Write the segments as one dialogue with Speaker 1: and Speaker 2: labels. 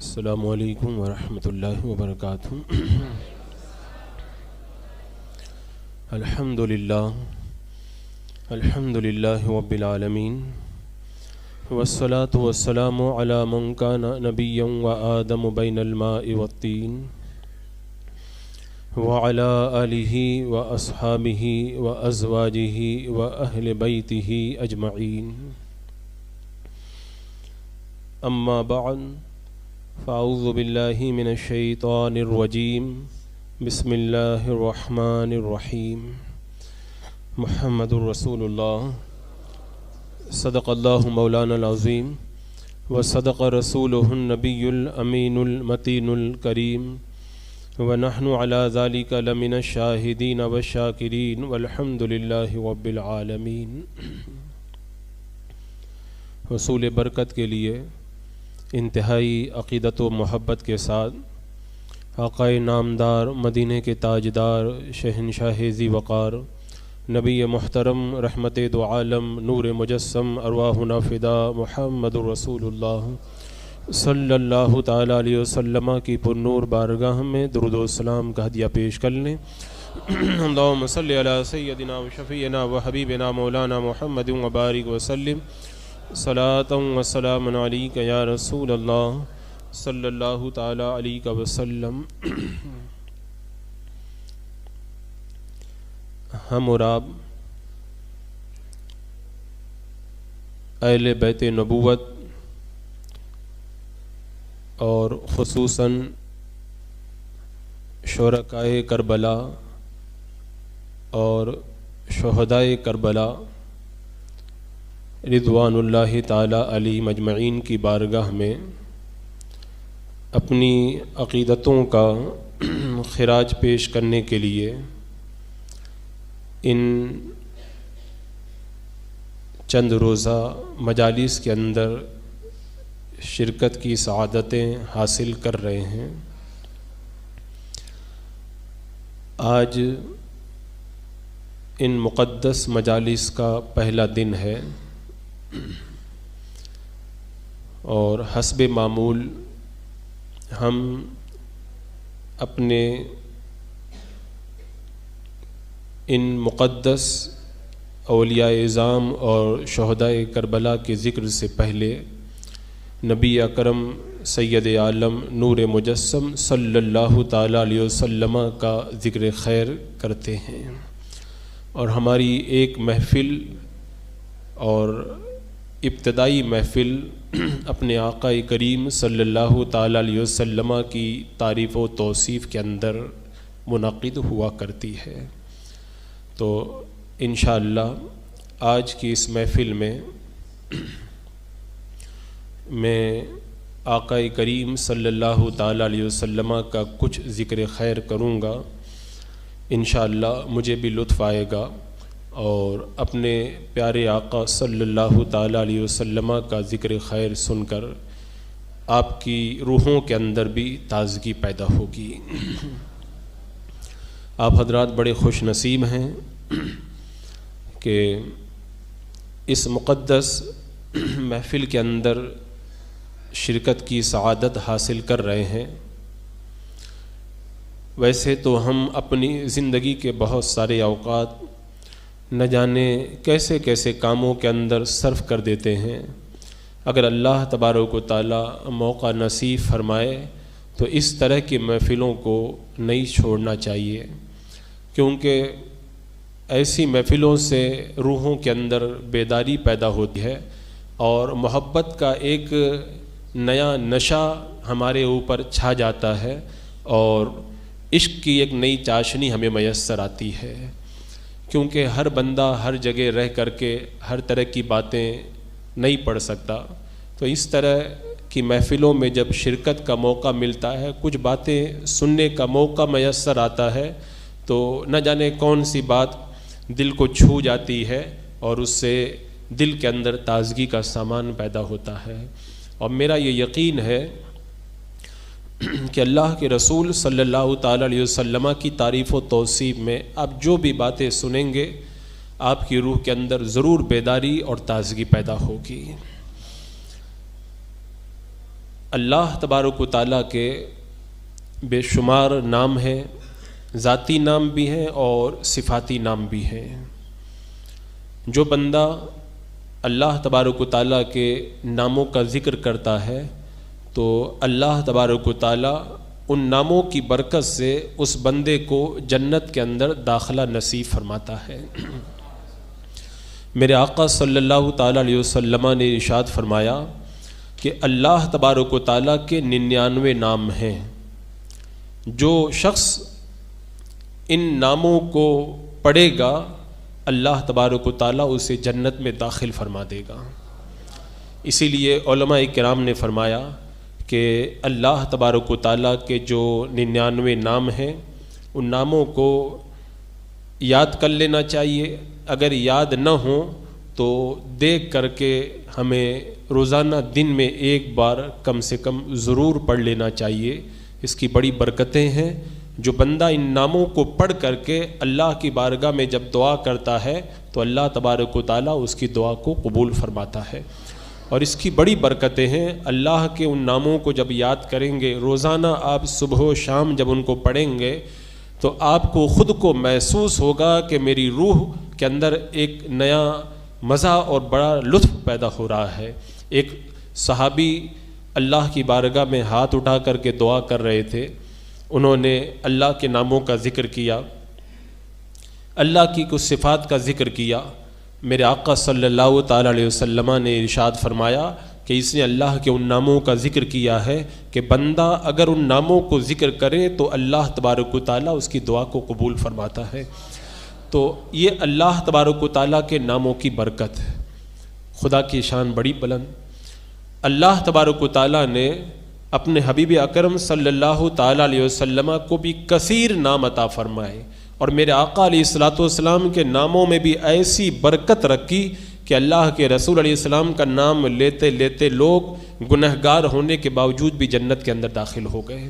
Speaker 1: السلام علیکم ورحمۃ اللہ وبرکاتہ۔ الحمد للہ رب العالمین، والصلاة والسلام علی من کان نبیا وآدم بین الماء والطین، وعلی آلہ واصحابہ وازواجہ واہل بیتہ اجمعین، اما بعد فاعوذ باللہ من الشیطان الرجیم، بسم اللہ الرحمن الرحیم۔ محمد رسول اللہ، صدق اللہ مولانا العظیم، وصدق رسولہ النبی الامین المتین الکریم، ونحن علی ذلک لمن الشاہدین والشاکرین، والحمد للہ رب العالمین۔ حصول برکت کے لیے انتہائی عقیدت و محبت کے ساتھ آقائے نامدار، مدینہ کے تاجدار، شہنشاہ ذی وقار، نبی محترم، رحمت دو عالم، نور مجسم، ارواحنا فدا، محمد رسول اللہ صلی اللہ تعالیٰ علیہ وسلم کی پرنور بارگاہ میں درود و سلام کا ہدیہ پیش کر لیں۔ اللہم صلی علی سیدنا و شفیعنا و حبیبنا مولانا محمد وبارک وسلم، صلاۃ و سلام علیک یا رسول اللہ صلی اللہ تعالیٰ علیہ وسلم۔ ہم اور آپ اہل بیت نبوت اور خصوصاً شرکائے کربلا اور شہدائے کربلا رضوان اللہ تعالی علیہ مجمعین کی بارگاہ میں اپنی عقیدتوں کا خراج پیش کرنے کے لیے ان چند روزہ مجالس کے اندر شرکت کی سعادتیں حاصل کر رہے ہیں۔ آج ان مقدس مجالس کا پہلا دن ہے اور حسب معمول ہم اپنے ان مقدس اولیاء اعظام اور شہدائے کربلا کے ذکر سے پہلے نبی اکرم سید عالم نور مجسم صلی اللہ تعالیٰ علیہ وسلم کا ذکر خیر کرتے ہیں، اور ہماری ایک محفل اور ابتدائی محفل اپنے آقا کریم صلی اللہ تعالیٰ علیہ وسلم کی تعریف و توصیف کے اندر منعقد ہوا کرتی ہے۔ تو انشاءاللہ آج کی اس محفل میں میں آقا کریم صلی اللہ تعالیٰ علیہ وسلم کا کچھ ذکر خیر کروں گا، انشاءاللہ مجھے بھی لطف آئے گا، اور اپنے پیارے آقا صلی اللہ تعالیٰ علیہ وسلم کا ذکر خیر سن کر آپ کی روحوں کے اندر بھی تازگی پیدا ہوگی۔ آپ حضرات بڑے خوش نصیب ہیں کہ اس مقدس محفل کے اندر شرکت کی سعادت حاصل کر رہے ہیں۔ ویسے تو ہم اپنی زندگی کے بہت سارے اوقات نہ جانے کیسے کیسے کاموں کے اندر صرف کر دیتے ہیں، اگر اللہ تبارک و تعالیٰ موقع نصیب فرمائے تو اس طرح کی محفلوں کو نہیں چھوڑنا چاہیے، کیونکہ ایسی محفلوں سے روحوں کے اندر بیداری پیدا ہوتی ہے اور محبت کا ایک نیا نشہ ہمارے اوپر چھا جاتا ہے، اور عشق کی ایک نئی چاشنی ہمیں میسر آتی ہے، کیونکہ ہر بندہ ہر جگہ رہ کر کے ہر طرح کی باتیں نہیں پڑھ سکتا۔ تو اس طرح کی محفلوں میں جب شرکت کا موقع ملتا ہے، کچھ باتیں سننے کا موقع میسر آتا ہے، تو نہ جانے کون سی بات دل کو چھو جاتی ہے اور اس سے دل کے اندر تازگی کا سامان پیدا ہوتا ہے۔ اور میرا یہ یقین ہے کہ اللہ کے رسول صلی اللہ تعالیٰ علیہ وسلم کی تعریف و توصیف میں آپ جو بھی باتیں سنیں گے، آپ کی روح کے اندر ضرور بیداری اور تازگی پیدا ہوگی۔ اللہ تبارک و تعالیٰ کے بے شمار نام ہیں، ذاتی نام بھی ہیں اور صفاتی نام بھی ہیں۔ جو بندہ اللہ تبارک و تعالیٰ کے ناموں کا ذکر کرتا ہے تو اللہ تبارک و تعالیٰ ان ناموں کی برکت سے اس بندے کو جنت کے اندر داخلہ نصیب فرماتا ہے۔ میرے آقا صلی اللہ تعالیٰ علیہ وسلم نے ارشاد فرمایا کہ اللہ تبارک و تعالیٰ کے 99 نام ہیں، جو شخص ان ناموں کو پڑھے گا اللہ تبارک و تعالیٰ اسے جنت میں داخل فرما دے گا۔ اسی لیے علماء کرام نے فرمایا کہ اللہ تبارک و تعالیٰ کے جو 99 نام ہیں ان ناموں کو یاد کر لینا چاہیے، اگر یاد نہ ہوں تو دیکھ کر کے ہمیں روزانہ دن میں ایک بار کم سے کم ضرور پڑھ لینا چاہیے۔ اس کی بڑی برکتیں ہیں۔ جو بندہ ان ناموں کو پڑھ کر کے اللہ کی بارگاہ میں جب دعا کرتا ہے تو اللہ تبارک و تعالیٰ اس کی دعا کو قبول فرماتا ہے، اور اس کی بڑی برکتیں ہیں۔ اللہ کے ان ناموں کو جب یاد کریں گے، روزانہ آپ صبح و شام جب ان کو پڑھیں گے تو آپ کو خود کو محسوس ہوگا کہ میری روح کے اندر ایک نیا مزہ اور بڑا لطف پیدا ہو رہا ہے۔ ایک صحابی اللہ کی بارگاہ میں ہاتھ اٹھا کر کے دعا کر رہے تھے، انہوں نے اللہ کے ناموں کا ذکر کیا، اللہ کی کچھ صفات کا ذکر کیا۔ میرے آقا صلی اللہ تعالیٰ علیہ وسلم نے ارشاد فرمایا کہ اس نے اللہ کے ان ناموں کا ذکر کیا ہے کہ بندہ اگر ان ناموں کو ذکر کرے تو اللہ تبارک و تعالیٰ اس کی دعا کو قبول فرماتا ہے۔ تو یہ اللہ تبارک و تعالیٰ کے ناموں کی برکت ہے۔ خدا کی شان بڑی بلند۔ اللہ تبارک و تعالیٰ نے اپنے حبیب اکرم صلی اللہ تعالیٰ علیہ وسلم کو بھی کثیر نام عطا فرمائے، اور میرے آقا علیہ الصلوۃ والسلام کے ناموں میں بھی ایسی برکت رکھی کہ اللہ کے رسول علیہ السلام کا نام لیتے لیتے لوگ گنہگار ہونے کے باوجود بھی جنت کے اندر داخل ہو گئے۔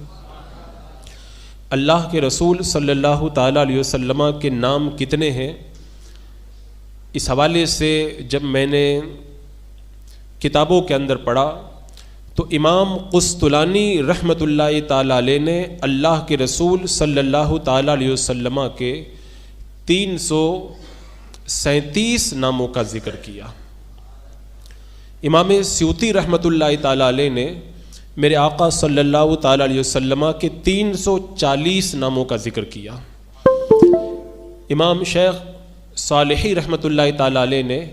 Speaker 1: اللہ کے رسول صلی اللہ تعالیٰ علیہ وسلم کے نام کتنے ہیں، اس حوالے سے جب میں نے کتابوں کے اندر پڑھا تو امام قسطلانی رحمۃ اللہ تعالیٰ علیہ نے اللہ کے رسول صلی اللہ تعالیٰ علیہ وسلم کے 337 ناموں کا ذکر کیا۔ امام سیوطی رحمۃ اللہ تعالیٰ علیہ نے میرے آقا صلی اللہ تعالیٰ علیہ وسلم کے 340 ناموں کا ذکر کیا۔ امام شیخ صالحی رحمۃ اللہ تعالیٰ علیہ نے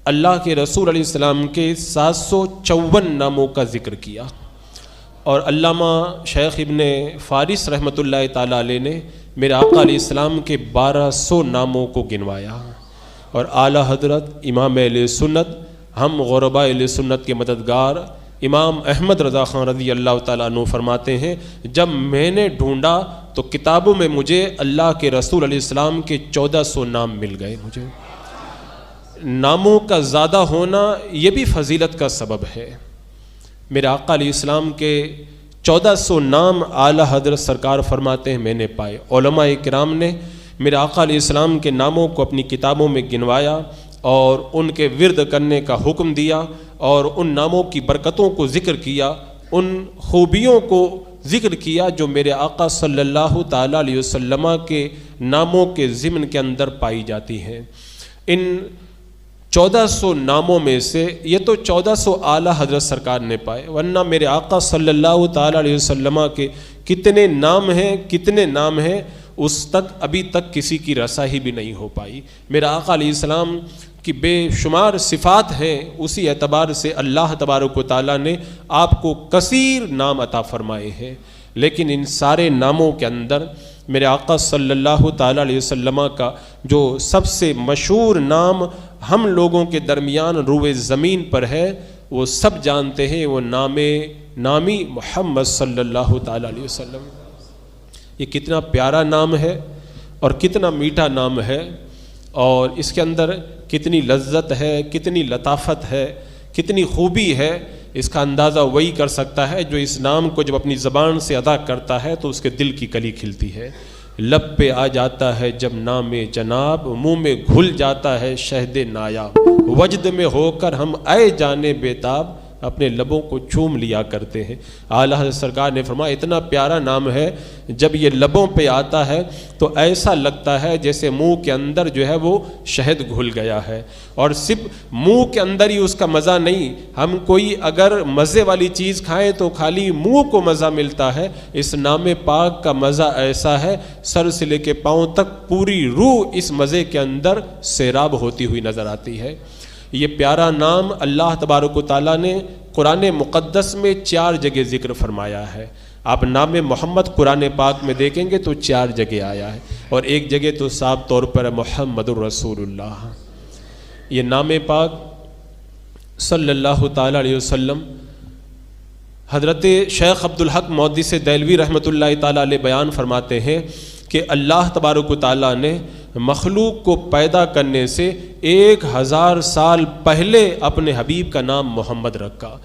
Speaker 1: اللہ کے رسول علیہ السلام کے 754 ناموں کا ذکر کیا، اور علامہ شیخ ابن فارس رحمۃ اللہ تعالیٰ علیہ نے میرے آقا علیہ السلام کے 1200 ناموں کو گنوایا۔ اور اعلیٰ حضرت امام اہل سنت، ہم غرباء اہل سنت کے مددگار امام احمد رضا خان رضی اللہ تعالیٰ عنہ فرماتے ہیں، جب میں نے ڈھونڈا تو کتابوں میں مجھے اللہ کے رسول علیہ السلام کے 1400 نام مل گئے۔ مجھے ناموں کا زیادہ ہونا یہ بھی فضیلت کا سبب ہے۔ میرے آقا علیہ السلام کے 1400 نام اعلیٰ حضرت سرکار فرماتے ہیں میں نے پائے۔ علماء کرام نے میرے آقا علیہ السلام کے ناموں کو اپنی کتابوں میں گنوایا اور ان کے ورد کرنے کا حکم دیا، اور ان ناموں کی برکتوں کو ذکر کیا، ان خوبیوں کو ذکر کیا جو میرے آقا صلی اللہ تعالیٰ علیہ وسلم کے ناموں کے ضمن کے اندر پائی جاتی ہیں۔ ان 1400 ناموں میں سے یہ تو 1400 اعلیٰ حضرت سرکار نے پائے، ورنہ میرے آقا صلی اللہ تعالیٰ علیہ وسلم کے کتنے نام ہیں اس تک ابھی تک کسی کی رسائی بھی نہیں ہو پائی۔ میرا آقا علیہ السلام کی بے شمار صفات ہیں، اسی اعتبار سے اللہ تبارک و تعالیٰ نے آپ کو کثیر نام عطا فرمائے ہیں، لیکن ان سارے ناموں کے اندر میرے آقا صلی اللہ تعالیٰ علیہ وسلم کا جو سب سے مشہور نام ہم لوگوں کے درمیان روئے زمین پر ہے، وہ سب جانتے ہیں، وہ نامی محمد صلی اللہ تعالیٰ علیہ وسلم۔ یہ کتنا پیارا نام ہے اور کتنا میٹھا نام ہے، اور اس کے اندر کتنی لذت ہے، کتنی لطافت ہے، کتنی خوبی ہے، اس کا اندازہ وہی کر سکتا ہے جو اس نام کو جب اپنی زبان سے ادا کرتا ہے تو اس کے دل کی کلی کھلتی ہے۔ لب پہ آ جاتا ہے جب نام جناب، منہ میں گھل جاتا ہے شہد نایاب، وجد میں ہو کر ہم آئے جانے بیتاب، اپنے لبوں کو چوم لیا کرتے ہیں۔ اعلیٰ حضرت سرکار نے فرمایا اتنا پیارا نام ہے، جب یہ لبوں پہ آتا ہے تو ایسا لگتا ہے جیسے منہ کے اندر جو ہے وہ شہد گھل گیا ہے، اور صرف منہ کے اندر ہی اس کا مزہ نہیں، ہم کوئی اگر مزے والی چیز کھائیں تو خالی منہ کو مزہ ملتا ہے، اس نام پاک کا مزہ ایسا ہے سر سے لے کے پاؤں تک پوری روح اس مزے کے اندر سیراب ہوتی ہوئی نظر آتی ہے۔ یہ پیارا نام اللہ تبارک و تعالیٰ نے قرآن مقدس میں 4 جگہ ذکر فرمایا ہے۔ آپ نام محمد قرآن پاک میں دیکھیں گے تو 4 جگہ آیا ہے، اور ایک جگہ تو صاف طور پر محمد الرسول اللہ۔ یہ نام پاک صلی اللہ تعالیٰ علیہ وسلم حضرت شیخ عبدالحق محدث دہلوی رحمۃ اللہ تعالیٰ علیہ بیان فرماتے ہیں کہ اللہ تبارک و تعالیٰ نے مخلوق کو پیدا کرنے سے 1000 سال پہلے اپنے حبیب کا نام محمد رکھا۔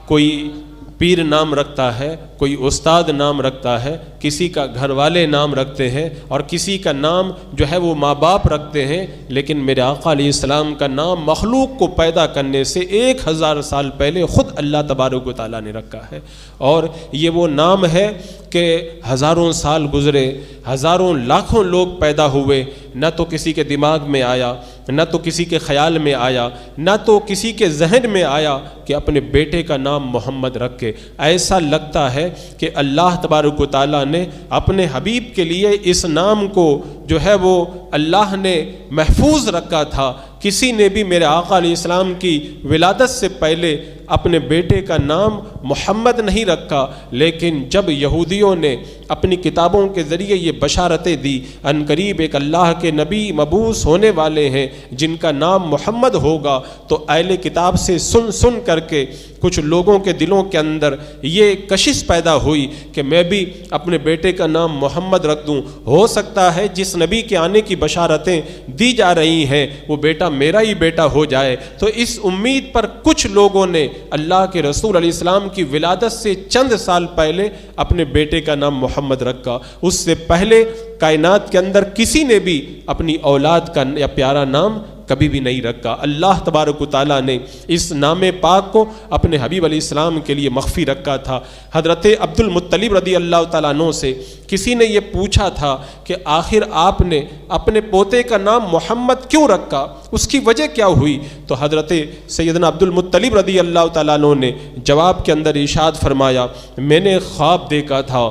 Speaker 1: کوئی پیر نام رکھتا ہے، کوئی استاد نام رکھتا ہے، کسی کا گھر والے نام رکھتے ہیں، اور کسی کا نام جو ہے وہ ماں باپ رکھتے ہیں، لیکن میرے آقا علیہ السلام کا نام مخلوق کو پیدا کرنے سے 1000 سال پہلے خود اللہ تبارک و تعالیٰ نے رکھا ہے۔ اور یہ وہ نام ہے کہ ہزاروں سال گزرے، ہزاروں لاکھوں لوگ پیدا ہوئے، نہ تو کسی کے دماغ میں آیا، نہ تو کسی کے خیال میں آیا، نہ تو کسی کے ذہن میں آیا کہ اپنے بیٹے کا نام محمد رکھے۔ ایسا لگتا ہے کہ اللہ تبارک و تعالیٰ نے اپنے حبیب کے لیے اس نام کو جو ہے وہ اللہ نے محفوظ رکھا تھا۔ کسی نے بھی میرے آقا علیہ السلام کی ولادت سے پہلے اپنے بیٹے کا نام محمد نہیں رکھا، لیکن جب یہودیوں نے اپنی کتابوں کے ذریعے یہ بشارتیں دی ان قریب ایک اللہ کے نبی مبعوث ہونے والے ہیں جن کا نام محمد ہوگا، تو اہل کتاب سے سن کر کے کچھ لوگوں کے دلوں کے اندر یہ کشش پیدا ہوئی کہ میں بھی اپنے بیٹے کا نام محمد رکھ دوں، ہو سکتا ہے جس نبی کے آنے کی بشارتیں دی جا رہی ہیں وہ بیٹا میرا ہی بیٹا ہو جائے۔ تو اس امید پر کچھ لوگوں نے اللہ کے رسول علیہ السلام کی ولادت سے چند سال پہلے اپنے بیٹے کا نام محمد رکھا۔ اس سے پہلے کائنات کے اندر کسی نے بھی اپنی اولاد کا یا پیارا نام کبھی بھی نہیں رکھا۔ اللہ تبارک و تعالیٰ نے اس نام پاک کو اپنے حبیب علیہ السلام کے لیے مخفی رکھا تھا۔ حضرت عبد المطلب رضی اللہ تعالیٰ عنہ سے کسی نے یہ پوچھا تھا کہ آخر آپ نے اپنے پوتے کا نام محمد کیوں رکھا، اس کی وجہ کیا ہوئی؟ تو حضرت سیدنا عبد المطلب رضی اللہ تعالیٰ عنہ نے جواب کے اندر ارشاد فرمایا، میں نے خواب دیکھا تھا،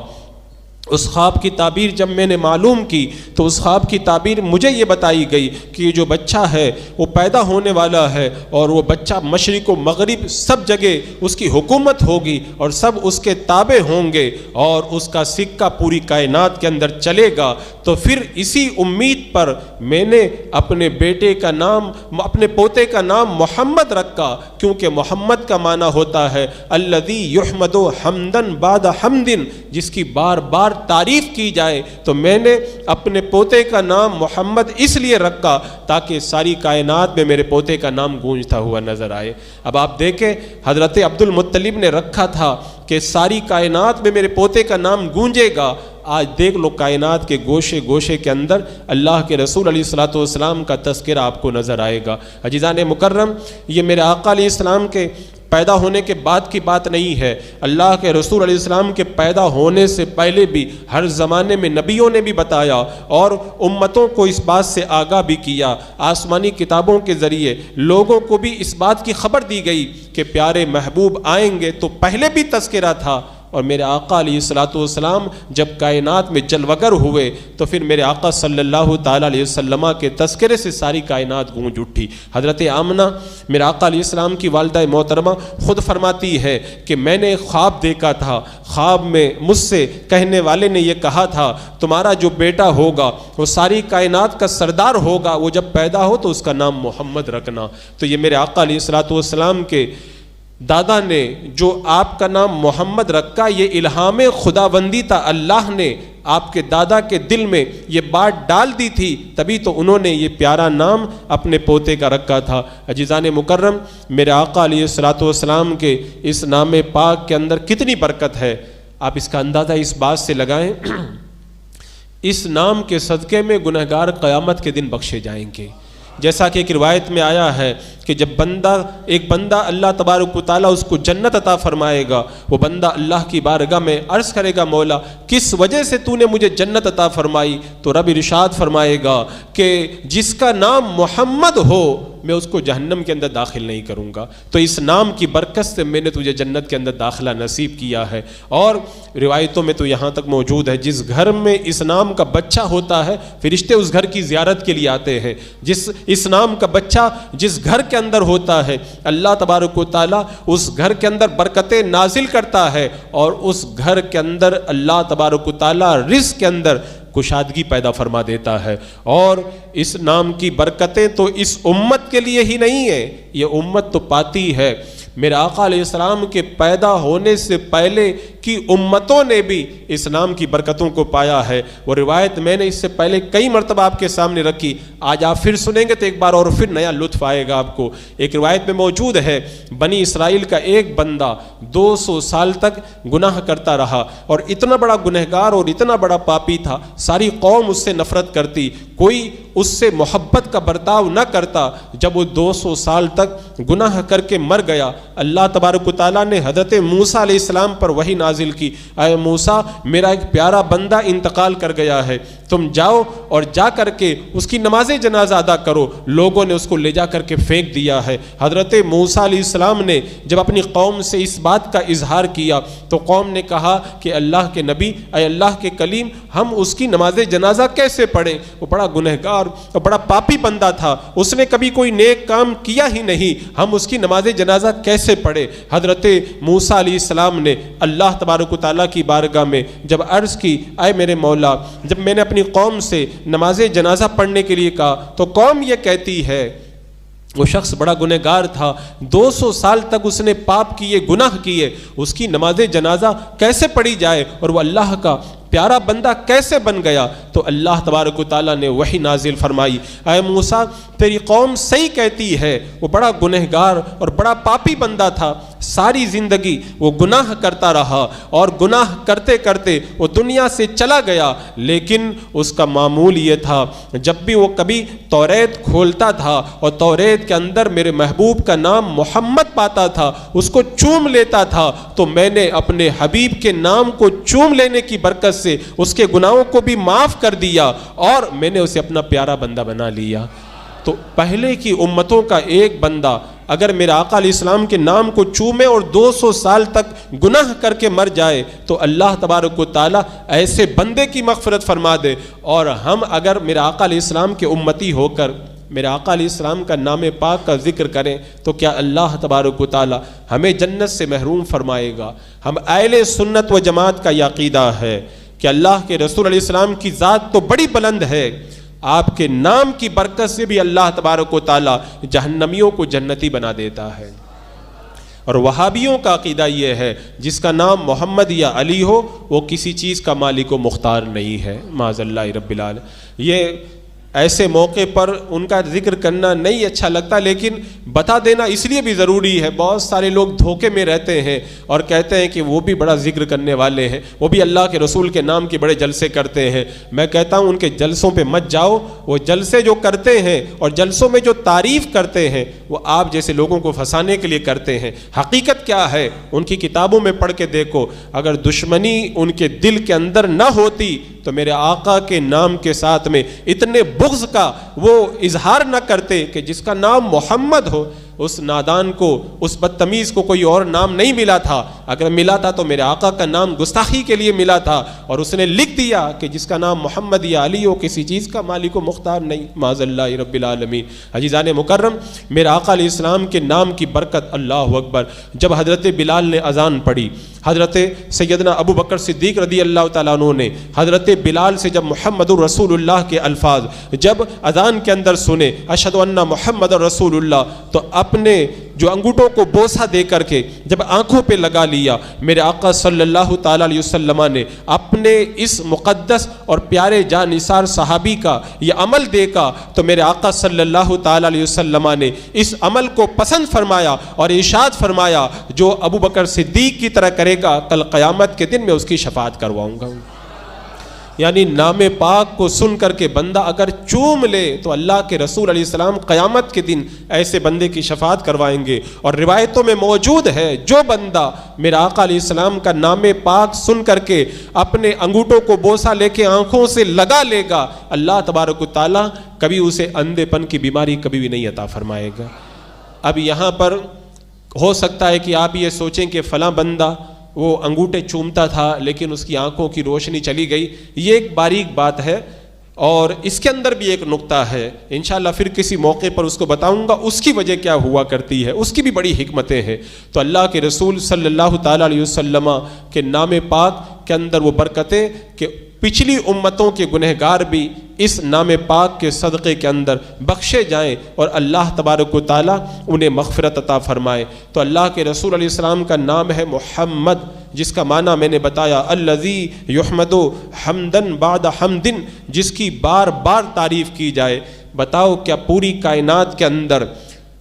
Speaker 1: اس خواب کی تعبیر جب میں نے معلوم کی تو اس خواب کی تعبیر مجھے یہ بتائی گئی کہ یہ جو بچہ ہے وہ پیدا ہونے والا ہے، اور وہ بچہ مشرق و مغرب سب جگہ اس کی حکومت ہوگی اور سب اس کے تابع ہوں گے، اور اس کا سکہ پوری کائنات کے اندر چلے گا۔ تو پھر اسی امید پر میں نے اپنے بیٹے کا نام، اپنے پوتے کا نام محمد رکھا، کیونکہ محمد کا معنی ہوتا ہے الذی یحمد حمدن بعد حمدن، جس کی بار بار تعریف کی جائے۔ تو میں نے اپنے پوتے کا نام محمد اس لیے رکھا تاکہ ساری کائنات میں میرے پوتے کا نام گونجتا ہوا نظر آئے۔ اب آپ دیکھیں حضرت عبد المطلب نے رکھا تھا کہ ساری کائنات میں میرے پوتے کا نام گونجے گا۔ آج دیکھ لو کائنات کے گوشے گوشے کے اندر اللہ کے رسول علیہ الصلوۃ والسلام کا تذکرہ آپ کو نظر آئے گا۔ عزیزان مکرم، یہ میرے آقا علیہ السلام کے پیدا ہونے کے بعد کی بات نہیں ہے، اللہ کے رسول علیہ السلام کے پیدا ہونے سے پہلے بھی ہر زمانے میں نبیوں نے بھی بتایا اور امتوں کو اس بات سے آگاہ بھی کیا۔ آسمانی کتابوں کے ذریعے لوگوں کو بھی اس بات کی خبر دی گئی کہ پیارے محبوب آئیں گے، تو پہلے بھی تذکرہ تھا۔ اور میرے آقا علیہ الصلوۃ والسلام جب کائنات میں جلوگر ہوئے تو پھر میرے آقا صلی اللہ تعالیٰ علیہ وسلم کے تذکرے سے ساری کائنات گونج اٹھی۔ حضرت آمنہ میرے آقا علیہ السلام کی والدہ محترمہ خود فرماتی ہے کہ میں نے خواب دیکھا تھا، خواب میں مجھ سے کہنے والے نے یہ کہا تھا تمہارا جو بیٹا ہوگا وہ ساری کائنات کا سردار ہوگا، وہ جب پیدا ہو تو اس کا نام محمد رکھنا۔ تو یہ میرے آقا علیہ الصلوۃ والسلام کے دادا نے جو آپ کا نام محمد رکھا، یہ الہام خداوندی تھا، اللہ نے آپ کے دادا کے دل میں یہ بات ڈال دی تھی، تبھی تو انہوں نے یہ پیارا نام اپنے پوتے کا رکھا تھا۔ عزیزان مکرم، میرے آقا علیہ الصلوۃ والسلام کے اس نام پاک کے اندر کتنی برکت ہے، آپ اس کا اندازہ اس بات سے لگائیں اس نام کے صدقے میں گنہگار قیامت کے دن بخشے جائیں گے۔ جیسا کہ ایک روایت میں آیا ہے کہ جب ایک بندہ اللہ تبارک و تعالیٰ اس کو جنت عطا فرمائے گا، وہ بندہ اللہ کی بارگاہ میں عرض کرے گا مولا کس وجہ سے تو نے مجھے جنت عطا فرمائی؟ تو رب ارشاد فرمائے گا کہ جس کا نام محمد ہو میں اس کو جہنم کے اندر داخل نہیں کروں گا، تو اس نام کی برکت سے میں نے تجھے جنت کے اندر داخلہ نصیب کیا ہے۔ اور روایتوں میں تو یہاں تک موجود ہے جس گھر میں اس نام کا بچہ ہوتا ہے فرشتے اس گھر کی زیارت کے لیے آتے ہیں، اس نام کا بچہ جس گھر کے اندر ہوتا ہے اللہ تبارک و تعالیٰ اس گھر کے اندر برکتیں نازل کرتا ہے، اور اس گھر کے اندر اللہ تبارک و تعالیٰ رزق کے اندر کشادگی پیدا فرما دیتا ہے۔ اور اس نام کی برکتیں تو اس امت کے لیے ہی نہیں ہے، یہ امت تو پاتی ہے، میرے آقا علیہ السلام کے پیدا ہونے سے پہلے کی امتوں نے بھی اس نام کی برکتوں کو پایا ہے۔ وہ روایت میں نے اس سے پہلے کئی مرتبہ آپ کے سامنے رکھی، آج آپ پھر سنیں گے تو ایک بار اور پھر نیا لطف آئے گا آپ کو۔ ایک روایت میں موجود ہے بنی اسرائیل کا ایک بندہ 200 سال تک گناہ کرتا رہا، اور اتنا بڑا گنہگار اور اتنا بڑا پاپی تھا، ساری قوم اس سے نفرت کرتی، کوئی اس سے محبت کا برتاؤ نہ کرتا۔ جب وہ 200 سال تک گناہ کر کے مر گیا، اللہ تبارک و تعالیٰ نے حضرت موسیٰ علیہ السلام پر وحی نازل کی، اے موسیٰ میرا ایک پیارا بندہ انتقال کر گیا ہے، تم جاؤ اور جا کر کے اس کی نماز جنازہ ادا کرو۔ لوگوں نے اس کو لے جا کر کے پھینک دیا ہے۔ حضرت موسیٰ علیہ السلام نے جب اپنی قوم سے اس بات کا اظہار کیا تو قوم نے کہا کہ اللہ کے نبی، اے اللہ کے کلیم، ہم اس کی نماز جنازہ کیسے پڑھیں؟ وہ بڑا گنہگار اور بڑا پاپی بندہ تھا، اس نے کبھی کوئی نیک کام کیا ہی نہیں، ہم اس کی نماز جنازہ کیسے پڑھے؟ حضرت موسیٰ علیہ السلام نے اللہ تبارک و تعالیٰ کی بارگاہ میں جب عرض کی، اے میرے مولا، جب میں نے اپنی قوم سے نماز جنازہ پڑھنے کے لیے کہا تو قوم یہ کہتی ہے، وہ شخص بڑا گنہگار تھا، 200 سال تک اس نے پاپ کیے، گناہ کیے، اس کی نماز جنازہ کیسے پڑھی جائے اور وہ اللہ کا پیارا بندہ کیسے بن گیا؟ تو اللہ تبارک و تعالیٰ نے وحی نازل فرمائی، اے موسیٰ تیری قوم صحیح کہتی ہے، وہ بڑا گنہگار اور بڑا پاپی بندہ تھا، ساری زندگی وہ گناہ کرتا رہا اور گناہ کرتے کرتے وہ دنیا سے چلا گیا، لیکن اس کا معمول یہ تھا جب بھی وہ کبھی توریت کھولتا تھا اور توریت کے اندر میرے محبوب کا نام محمد پاتا تھا، اس کو چوم لیتا تھا، تو میں نے اپنے حبیب کے نام کو چوم لینے کی برکت سے اس کے گناہوں کو بھی معاف کر دیا اور میں نے اسے اپنا پیارا بندہ بنا لیا۔ تو پہلے کی امتوں کا ایک بندہ اگر میرے آقا علیہ السلام کے نام کو چومے اور 200 سال تک گناہ کر کے مر جائے تو اللہ تبارک و تعالیٰ ایسے بندے کی مغفرت فرما دے، اور ہم اگر میرے آقا علیہ السلام کے امتی ہو کر میرے آقا علیہ السلام کا نام پاک کا ذکر کریں تو کیا اللہ تبارک و تعالیٰ ہمیں جنت سے محروم فرمائے گا؟ ہم اہل سنت و جماعت کا یہ عقیدہ ہے کہ اللہ کے رسول علیہ السلام کی ذات تو بڑی بلند ہے، آپ کے نام کی برکت سے بھی اللہ تبارک و تعالیٰ جہنمیوں کو جنتی بنا دیتا ہے۔ اور وہابیوں کا عقیدہ یہ ہے جس کا نام محمد یا علی ہو وہ کسی چیز کا مالک و مختار نہیں ہے، معاذ اللہ رب العالمین۔ یہ ایسے موقع پر ان کا ذکر کرنا نہیں اچھا لگتا، لیکن بتا دینا اس لیے بھی ضروری ہے، بہت سارے لوگ دھوکے میں رہتے ہیں اور کہتے ہیں کہ وہ بھی بڑا ذکر کرنے والے ہیں، وہ بھی اللہ کے رسول کے نام کے بڑے جلسے کرتے ہیں۔ میں کہتا ہوں ان کے جلسوں پہ مت جاؤ، وہ جلسے جو کرتے ہیں اور جلسوں میں جو تعریف کرتے ہیں وہ آپ جیسے لوگوں کو پھنسانے کے لیے کرتے ہیں۔ حقیقت کیا ہے ان کی کتابوں میں پڑھ کے دیکھو، اگر دشمنی ان کے دل کے اندر نہ ہوتی تو میرے آقا کے نام کے ساتھ میں اتنے بغض کا وہ اظہار نہ کرتے کہ جس کا نام محمد ہو۔ اس نادان کو، اس بدتمیز کو کوئی اور نام نہیں ملا تھا، اگر ملا تھا تو میرے آقا کا نام گستاخی کے لیے ملا تھا، اور اس نے لکھ دیا کہ جس کا نام محمد یا علی ہو کسی چیز کا مالک و مختار نہیں، معاذ اللہ رب العالمین۔ عزیزان مکرم، میرے آقا علیہ السلام کے نام کی برکت، اللہ اکبر، جب حضرت بلال نے اذان پڑھی، حضرت سیدنا ابو بکر صدیق رضی اللہ تعالیٰ عنہ نے حضرت بلال سے جب محمد الرسول اللہ کے الفاظ جب اذان کے اندر سنے، اشہد ان محمد الرسول اللہ، تو اپنے جو انگوٹھوں کو بوسہ دے کر کے جب آنکھوں پہ لگا لیا، میرے آقا صلی اللہ تعالیٰ علیہ وسلم نے اپنے اس مقدس اور پیارے جان نثار صحابی کا یہ عمل دیکھا تو میرے آقا صلی اللہ تعالیٰ علیہ وسلم نے اس عمل کو پسند فرمایا اور ارشاد فرمایا، جو ابو بکر صدیق کی طرح کرے گا کل قیامت کے دن میں اس کی شفاعت کرواؤں گا۔ یعنی نام پاک کو سن کر کے بندہ اگر چوم لے تو اللہ کے رسول علیہ السلام قیامت کے دن ایسے بندے کی شفاعت کروائیں گے. اور روایتوں میں موجود ہے جو بندہ میرا آقا علیہ السلام کا نام پاک سن کر کے اپنے انگوٹھوں کو بوسہ لے کے آنکھوں سے لگا لے گا, اللہ تبارک و تعالیٰ کبھی اسے اندھے پن کی بیماری کبھی بھی نہیں عطا فرمائے گا. اب یہاں پر ہو سکتا ہے کہ آپ یہ سوچیں کہ فلاں بندہ وہ انگوٹھے چومتا تھا لیکن اس کی آنکھوں کی روشنی چلی گئی. یہ ایک باریک بات ہے اور اس کے اندر بھی ایک نقطہ ہے, انشاءاللہ پھر کسی موقع پر اس کو بتاؤں گا اس کی وجہ کیا ہوا کرتی ہے, اس کی بھی بڑی حکمتیں ہیں. تو اللہ کے رسول صلی اللہ تعالیٰ علیہ وسلم کے نام پاک کے اندر وہ برکتیں کہ پچھلی امتوں کے گنہگار بھی اس نام پاک کے صدقے کے اندر بخشے جائیں اور اللہ تبارک و تعالیٰ انہیں مغفرت عطا فرمائے. تو اللہ کے رسول علیہ السلام کا نام ہے محمد, جس کا معنی میں نے بتایا الذی یحمد حمدن بعد حمدن, جس کی بار بار تعریف کی جائے. بتاؤ کیا پوری کائنات کے اندر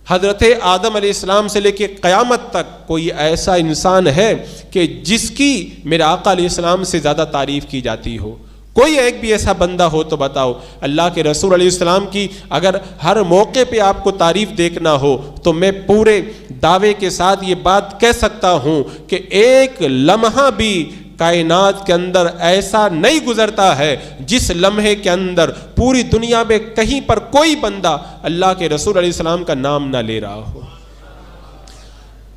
Speaker 1: حضرت آدم علیہ السلام سے لے کے قیامت تک کوئی ایسا انسان ہے کہ جس کی میرے آقا علیہ السلام سے زیادہ تعریف کی جاتی ہو؟ کوئی ایک بھی ایسا بندہ ہو تو بتاؤ. اللہ کے رسول علیہ السلام کی اگر ہر موقع پہ آپ کو تعریف دیکھنا ہو تو میں پورے دعوے کے ساتھ یہ بات کہہ سکتا ہوں کہ ایک لمحہ بھی کائنات کے اندر ایسا نہیں گزرتا ہے جس لمحے کے اندر پوری دنیا میں کہیں پر کوئی بندہ اللہ کے رسول علیہ السلام کا نام نہ لے رہا ہو.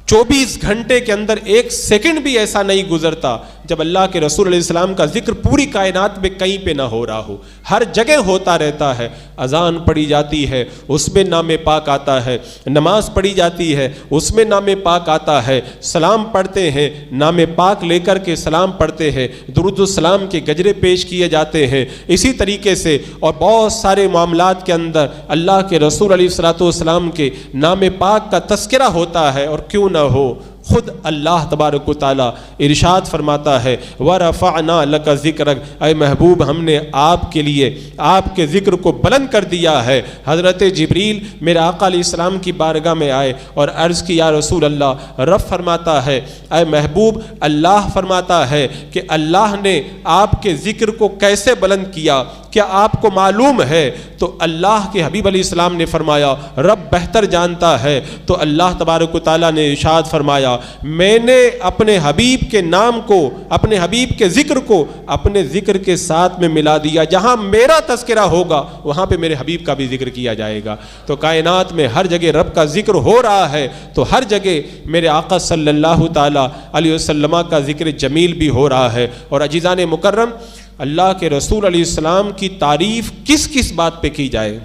Speaker 1: 24 گھنٹے کے اندر ایک سیکنڈ بھی ایسا نہیں گزرتا جب اللہ کے رسول علیہ السلام کا ذکر پوری کائنات میں کہیں پہ نہ ہو رہا ہو. ہر جگہ ہوتا رہتا ہے. اذان پڑھی جاتی ہے اس میں نام پاک آتا ہے, نماز پڑھی جاتی ہے اس میں نام پاک آتا ہے, سلام پڑھتے ہیں نام پاک لے کر کے سلام پڑھتے ہیں, درود السلام کے گجرے پیش کیے جاتے ہیں. اسی طریقے سے اور بہت سارے معاملات کے اندر اللہ کے رسول علیہ الصلوۃ والسلام کے نام پاک کا تذکرہ ہوتا ہے. اور کیوں نہ ہو, خود اللہ تبارک و تعالیٰ ارشاد فرماتا ہے وَرَفَعْنَا لَكَ ذِكْرَكَ, اے محبوب ہم نے آپ کے لیے آپ کے ذکر کو بلند کر دیا ہے. حضرت جبریل میرے آقا علیہ السلام کی بارگاہ میں آئے اور عرض کی یا رسول اللہ, رب فرماتا ہے اے محبوب اللہ فرماتا ہے کہ اللہ نے آپ کے ذکر کو کیسے بلند کیا, کیا آپ کو معلوم ہے؟ تو اللہ کے حبیب علیہ السلام نے فرمایا رب بہتر جانتا ہے. تو اللہ تبارک و تعالیٰ نے ارشاد فرمایا میں نے اپنے حبیب کے نام کو, اپنے حبیب کے ذکر کو اپنے ذکر کے ساتھ میں ملا دیا. جہاں میرا تذکرہ ہوگا وہاں پہ میرے حبیب کا بھی ذکر کیا جائے گا. تو کائنات میں ہر جگہ رب کا ذکر ہو رہا ہے تو ہر جگہ میرے آقا صلی اللہ تعالیٰ علیہ وسلم کا ذکر جمیل بھی ہو رہا ہے. اور عزیزان مکرم, اللہ کے رسول علیہ السلام کی تعریف کس کس بات پہ کی جائے؟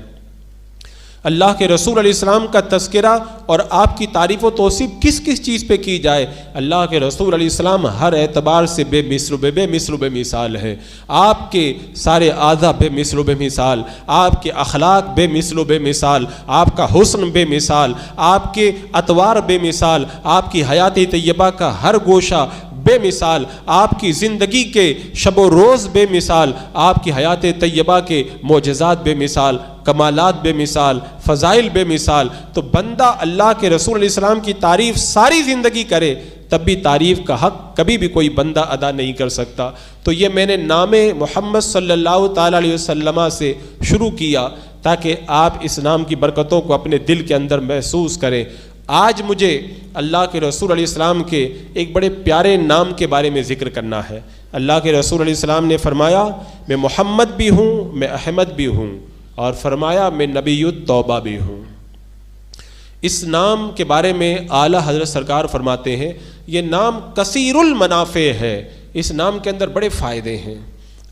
Speaker 1: اللہ کے رسول علیہ السلام کا تذکرہ اور آپ کی تعریف و توصیف کس کس چیز پہ کی جائے؟ اللہ کے رسول علیہ السلام ہر اعتبار سے بے مثل و بے مثال ہے. آپ کے سارے اعضاء بے مثل و بے مثال, آپ کے اخلاق بے مثل و بے مثال, آپ کا حسن بے مثال, آپ کے اطوار بے مثال, آپ کی حیات طیبہ کا ہر گوشہ بے مثال, آپ کی زندگی کے شب و روز بے مثال, آپ کی حیات طیبہ کے معجزات بے مثال, کمالات بے مثال, فضائل بے مثال. تو بندہ اللہ کے رسول علیہ السلام کی تعریف ساری زندگی کرے تب بھی تعریف کا حق کبھی بھی کوئی بندہ ادا نہیں کر سکتا. تو یہ میں نے نام محمد صلی اللہ تعالیٰ علیہ وسلم سے شروع کیا تاکہ آپ اس نام کی برکتوں کو اپنے دل کے اندر محسوس کریں. آج مجھے اللہ کے رسول علیہ السلام کے ایک بڑے پیارے نام کے بارے میں ذکر کرنا ہے. اللہ کے رسول علیہ السلام نے فرمایا میں محمد بھی ہوں, میں احمد بھی ہوں, اور فرمایا میں نبی التوبہ بھی ہوں. اس نام کے بارے میں اعلیٰ حضرت سرکار فرماتے ہیں یہ نام کثیر المنافع ہے, اس نام کے اندر بڑے فائدے ہیں.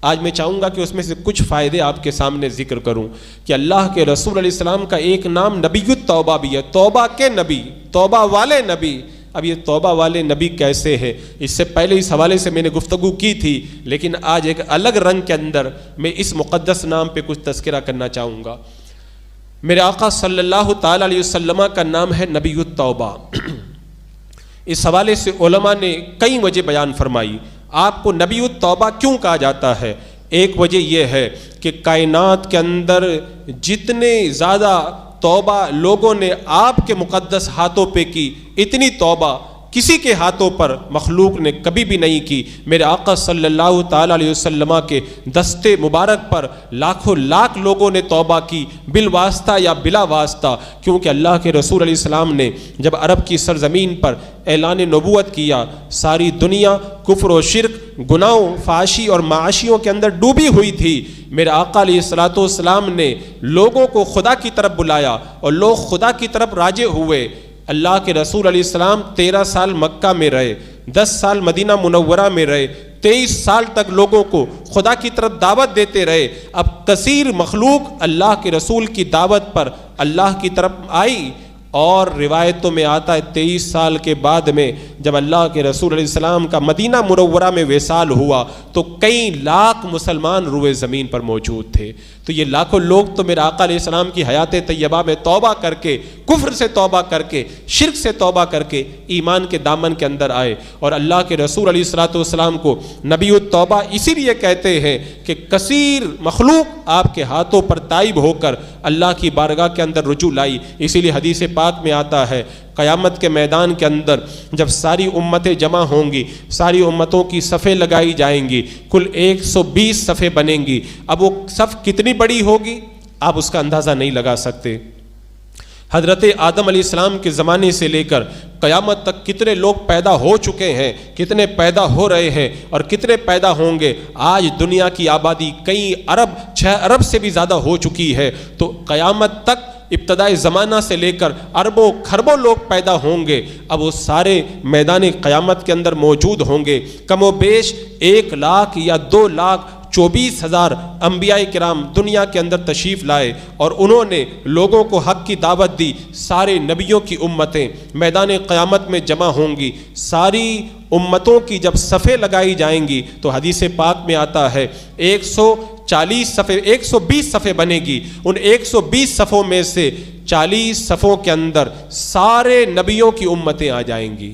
Speaker 1: آج میں چاہوں گا کہ اس میں سے کچھ فائدے آپ کے سامنے ذکر کروں کہ اللہ کے رسول علیہ السلام کا ایک نام نبی التوبہ بھی ہے, توبہ کے نبی, توبہ والے نبی. اب یہ توبہ والے نبی کیسے ہیں اس سے پہلے اس حوالے سے میں نے گفتگو کی تھی, لیکن آج ایک الگ رنگ کے اندر میں اس مقدس نام پہ کچھ تذکرہ کرنا چاہوں گا. میرے آقا صلی اللہ تعالیٰ علیہ وسلم کا نام ہے نبی التوبہ. اس حوالے سے علماء نے کئی وجہ بیان فرمائی. آپ کو نبی التوبہ کیوں کہا جاتا ہے؟ ایک وجہ یہ ہے کہ کائنات کے اندر جتنے زیادہ توبہ لوگوں نے آپ کے مقدس ہاتھوں پہ کی, اتنی توبہ کسی کے ہاتھوں پر مخلوق نے کبھی بھی نہیں کی۔ میرے آقا صلی اللہ تعالیٰ علیہ وسلم کے دستے مبارک پر لاکھوں لاکھ لوگوں نے توبہ کی، بالواسطہ یا بلا واسطہ، کیونکہ اللہ کے رسول علیہ السلام نے جب عرب کی سرزمین پر اعلان نبوت کیا، ساری دنیا کفر و شرک، گناہوں، فحاشی اور معاشیوں کے اندر ڈوبی ہوئی تھی۔ میرے آقا علیہ السلام نے لوگوں کو خدا کی طرف بلایا اور لوگ خدا کی طرف راجع ہوئے۔ اللہ کے رسول علیہ السلام 13 سال مکہ میں رہے، 10 سال مدینہ منورہ میں رہے، 23 سال تک لوگوں کو خدا کی طرف دعوت دیتے رہے۔ اب کثیر مخلوق اللہ کے رسول کی دعوت پر اللہ کی طرف آئی، اور روایتوں میں آتا ہے 23 سال کے بعد میں جب اللہ کے رسول علیہ السلام کا مدینہ منورہ میں وصال ہوا تو کئی لاکھ مسلمان روئے زمین پر موجود تھے۔ تو یہ لاکھوں لوگ تو میرے آقا علیہ السلام کی حیات طیبہ میں توبہ کر کے، کفر سے توبہ کر کے، شرک سے توبہ کر کے ایمان کے دامن کے اندر آئے۔ اور اللہ کے رسول علیہ السلام کو نبی التوبہ اسی لیے کہتے ہیں کہ کثیر مخلوق آپ کے ہاتھوں پر تائب ہو کر اللہ کی بارگاہ کے اندر رجوع لائی۔ اسی لیے حدیث پاک میں آتا ہے قیامت کے میدان کے اندر جب ساری امتیں جمع ہوں گی، ساری امتوں کی صفیں لگائی جائیں گی، کل 120 صفیں بنیں گی۔ اب وہ صف کتنی بڑی ہوگی آپ اس کا اندازہ نہیں لگا سکتے۔ حضرت آدم علیہ السلام کے زمانے سے لے کر قیامت تک کتنے لوگ پیدا ہو چکے ہیں، کتنے پیدا ہو رہے ہیں اور کتنے پیدا ہوں گے۔ آج دنیا کی آبادی کئی ارب، 6 ارب سے بھی زیادہ ہو چکی ہے۔ تو قیامت تک ابتدائی زمانہ سے لے کر اربوں کھربوں لوگ پیدا ہوں گے۔ اب وہ سارے میدان قیامت کے اندر موجود ہوں گے۔ کم و بیش 1 لاکھ یا 2,24,000 انبیاء کرام دنیا کے اندر تشریف لائے اور انہوں نے لوگوں کو حق کی دعوت دی۔ سارے نبیوں کی امتیں میدان قیامت میں جمع ہوں گی۔ ساری امتوں کی جب صفیں لگائی جائیں گی تو حدیث پاک میں آتا ہے 120 صفیں بنے گی۔ ان 120 صفوں میں سے 40 صفوں کے اندر سارے نبیوں کی امتیں آ جائیں گی۔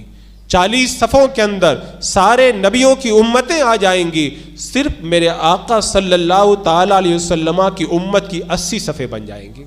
Speaker 1: 40 صفوں کے اندر سارے نبیوں کی امتیں آ جائیں گی۔ صرف میرے آقا صلی اللہ تعالی علیہ وسلم کی امت کی 80 صفیں بن جائیں گی۔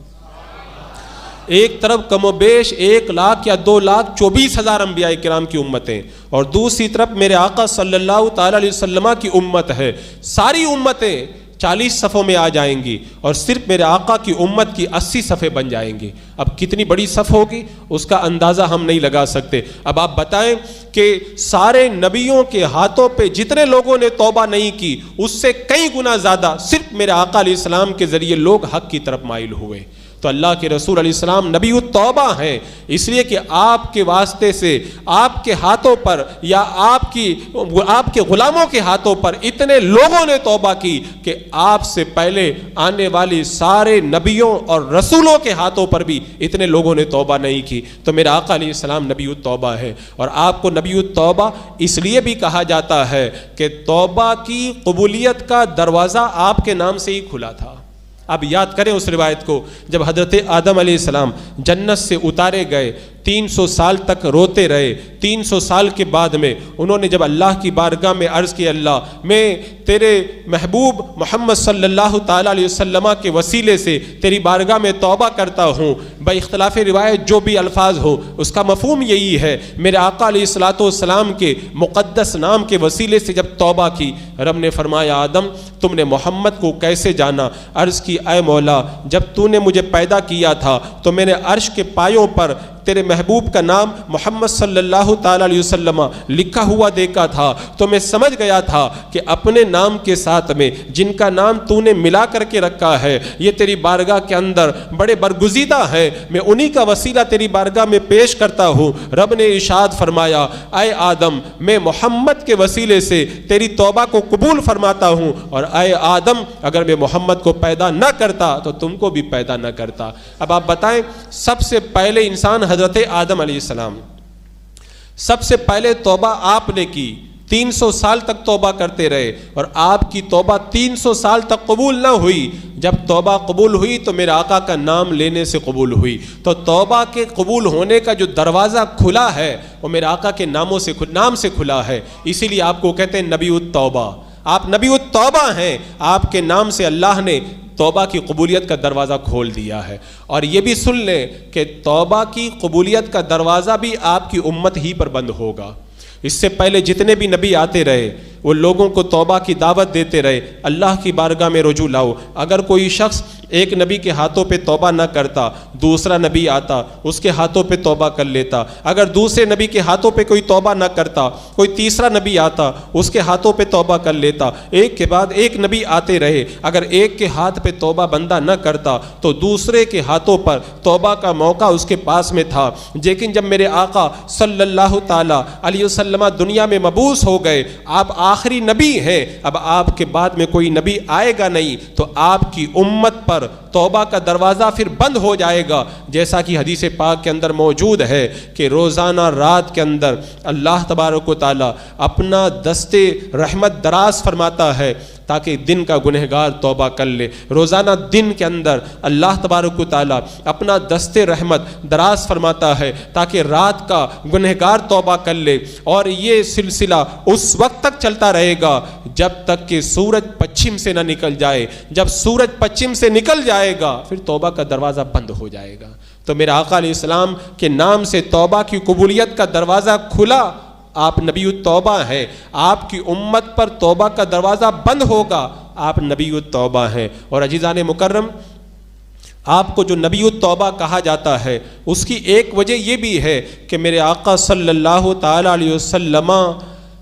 Speaker 1: ایک طرف کم و بیش 1 لاکھ یا 2,24,000 انبیاء کرام کی امتیں، اور دوسری طرف میرے آقا صلی اللہ تعالی علیہ وسلم کی امت ہے۔ ساری امتیں 40 صفوں میں آ جائیں گی اور صرف میرے آقا کی امت کی 80 صفیں بن جائیں گی۔ اب کتنی بڑی صف ہوگی اس کا اندازہ ہم نہیں لگا سکتے۔ اب آپ بتائیں کہ سارے نبیوں کے ہاتھوں پہ جتنے لوگوں نے توبہ نہیں کی اس سے کئی گنا زیادہ صرف میرے آقا علیہ السلام کے ذریعے لوگ حق کی طرف مائل ہوئے۔ تو اللہ کے رسول علیہ السلام نبی التوبہ ہیں، اس لیے کہ آپ کے واسطے سے، آپ کے ہاتھوں پر یا آپ کے غلاموں کے ہاتھوں پر اتنے لوگوں نے توبہ کی کہ آپ سے پہلے آنے والی سارے نبیوں اور رسولوں کے ہاتھوں پر بھی اتنے لوگوں نے توبہ نہیں کی۔ تو میرا آقا علیہ السلام نبی التوبہ ہے، اور آپ کو نبی التوبہ اس لیے بھی کہا جاتا ہے کہ توبہ کی قبولیت کا دروازہ آپ کے نام سے ہی کھلا تھا۔ اب یاد کریں اس روایت کو، جب حضرت آدم علیہ السلام جنت سے اتارے گئے، 300 سال تک روتے رہے۔ 300 سال کے بعد میں انہوں نے جب اللہ کی بارگاہ میں عرض کی، اللہ میں تیرے محبوب محمد صلی اللہ تعالیٰ علیہ وسلم کے وسیلے سے تیری بارگاہ میں توبہ کرتا ہوں، با اختلاف روایت جو بھی الفاظ ہو اس کا مفہوم یہی ہے، میرے آقا علیہ السلام کے مقدس نام کے وسیلے سے جب توبہ کی، رب نے فرمایا آدم تم نے محمد کو کیسے جانا؟ عرض کی اے مولا جب تو نے مجھے پیدا کیا تھا تو میں نے عرش کے پایوں پر تیرے محبوب کا نام محمد صلی اللہ تعالیٰ علیہ وسلم لکھا ہوا دیکھا تھا، تو میں سمجھ گیا تھا کہ اپنے نام کے ساتھ میں جن کا نام تو نے ملا کر کے رکھا ہے یہ تیری بارگاہ کے اندر بڑے برگزیدہ ہیں، میں انہی کا وسیلہ تیری بارگاہ میں پیش کرتا ہوں۔ رب نے ارشاد فرمایا اے آدم میں محمد کے وسیلے سے تیری توبہ کو قبول فرماتا ہوں، اور اے آدم اگر میں محمد کو پیدا نہ کرتا تو تم کو بھی پیدا نہ کرتا۔ اب آپ بتائیں سب سے پہلے انسان حضرت آدم علیہ السلام، سب سے پہلے توبہ آپ نے کی، 300 سال تک توبہ کرتے رہے اور آپ کی توبہ 300 سال تک قبول نہ ہوئی۔ جب توبہ قبول ہوئی تو میرے آقا کا نام لینے سے قبول ہوئی۔ تو توبہ کے قبول ہونے کا جو دروازہ کھلا ہے وہ میرے آقا کے نام سے کھلا ہے، اسی لیے آپ کو کہتے ہیں نبی التوبہ۔ آپ نبی التوبہ ہیں، آپ کے نام سے اللہ نے توبہ کی قبولیت کا دروازہ کھول دیا ہے۔ اور یہ بھی سن لیں کہ توبہ کی قبولیت کا دروازہ بھی آپ کی امت ہی پر بند ہوگا۔ اس سے پہلے جتنے بھی نبی آتے رہے وہ لوگوں کو توبہ کی دعوت دیتے رہے، اللہ کی بارگاہ میں رجوع لاؤ۔ اگر کوئی شخص ایک نبی کے ہاتھوں پہ توبہ نہ کرتا، دوسرا نبی آتا اس کے ہاتھوں پہ توبہ کر لیتا، اگر دوسرے نبی کے ہاتھوں پہ کوئی توبہ نہ کرتا، کوئی تیسرا نبی آتا اس کے ہاتھوں پہ توبہ کر لیتا، ایک کے بعد ایک نبی آتے رہے، اگر ایک کے ہاتھ پہ توبہ بندہ نہ کرتا تو دوسرے کے ہاتھوں پر توبہ کا موقع اس کے پاس میں تھا۔ لیکن جب میرے آقا صلی اللہ تعالی علیہ وسلم دنیا میں مبعوث ہو گئے، آپ آخری نبی ہیں، اب آپ کے بعد میں کوئی نبی آئے گا نہیں، تو آپ کی امت پر توبہ کا دروازہ پھر بند ہو جائے گا۔ جیسا کہ حدیث پاک کے اندر موجود ہے کہ روزانہ رات کے اندر اللہ تبارک و تعالی اپنا دستے رحمت دراز فرماتا ہے تاکہ دن کا گنہگار توبہ کر لے۔ روزانہ دن کے اندر اللہ تبارک و تعالی اپنا دستے رحمت دراز فرماتا ہے تاکہ رات کا گنہگار توبہ کر لے، اور یہ سلسلہ اس وقت تک چلتا رہے گا جب تک کہ سورج پچھم سے نہ نکل جائے۔ جب سورج پچھم سے نکل جائے گا پھر توبہ کا دروازہ بند ہو جائے گا۔ تو میرے آقا علیہ السلام کے نام سے توبہ کی قبولیت کا دروازہ کھلا، آپ نبی التوبہ ہیں، آپ کی امت پر توبہ کا دروازہ بند ہوگا، آپ نبی التوبہ ہیں۔ اور عزیزان مکرم، آپ کو جو نبی التوبہ کہا جاتا ہے اس کی ایک وجہ یہ بھی ہے کہ میرے آقا صلی اللہ تعالی علیہ وسلم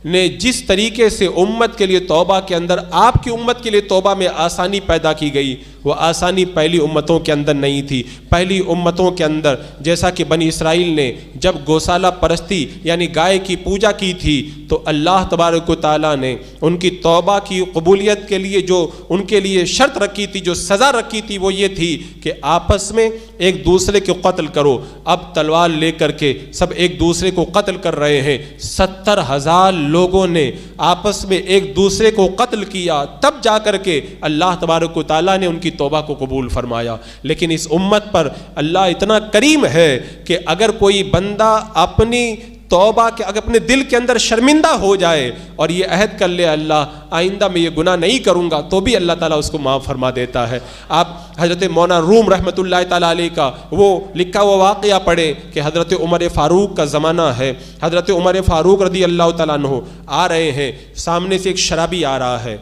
Speaker 1: نے جس طریقے سے امت کے لیے توبہ کے اندر، آپ کی امت کے لیے توبہ میں آسانی پیدا کی گئی، وہ آسانی پہلی امتوں کے اندر نہیں تھی۔ پہلی امتوں کے اندر جیسا کہ بنی اسرائیل نے جب گوسالہ پرستی یعنی گائے کی پوجا کی تھی تو اللہ تبارک و تعالیٰ نے ان کی توبہ کی قبولیت کے لیے جو ان کے لیے شرط رکھی تھی، جو سزا رکھی تھی، وہ یہ تھی کہ آپس میں ایک دوسرے کو قتل کرو۔ اب تلوار لے کر کے سب ایک دوسرے کو قتل کر رہے ہیں۔ 70,000 لوگوں نے آپس میں ایک دوسرے کو قتل کیا، تب جا کر کے اللہ تبارک و تعالیٰ نے ان کی توبہ کو قبول فرمایا۔ لیکن اس امت پر اللہ اتنا کریم ہے کہ اگر کوئی بندہ اپنی توبہ کے اگر اپنے دل کے اندر شرمندہ ہو جائے اور یہ عہد کر لے اللہ آئندہ میں یہ گناہ نہیں کروں گا، تو بھی اللہ تعالیٰ اس کو معاف فرما دیتا ہے۔ آپ حضرت مولانا روم رحمۃ اللہ تعالیٰ علیہ کا وہ لکھا ہوا واقعہ پڑھیں کہ حضرت عمر فاروق کا زمانہ ہے، حضرت عمر فاروق رضی اللہ تعالیٰ عنہ آ رہے ہیں، سامنے سے ایک شرابی آ رہا ہے،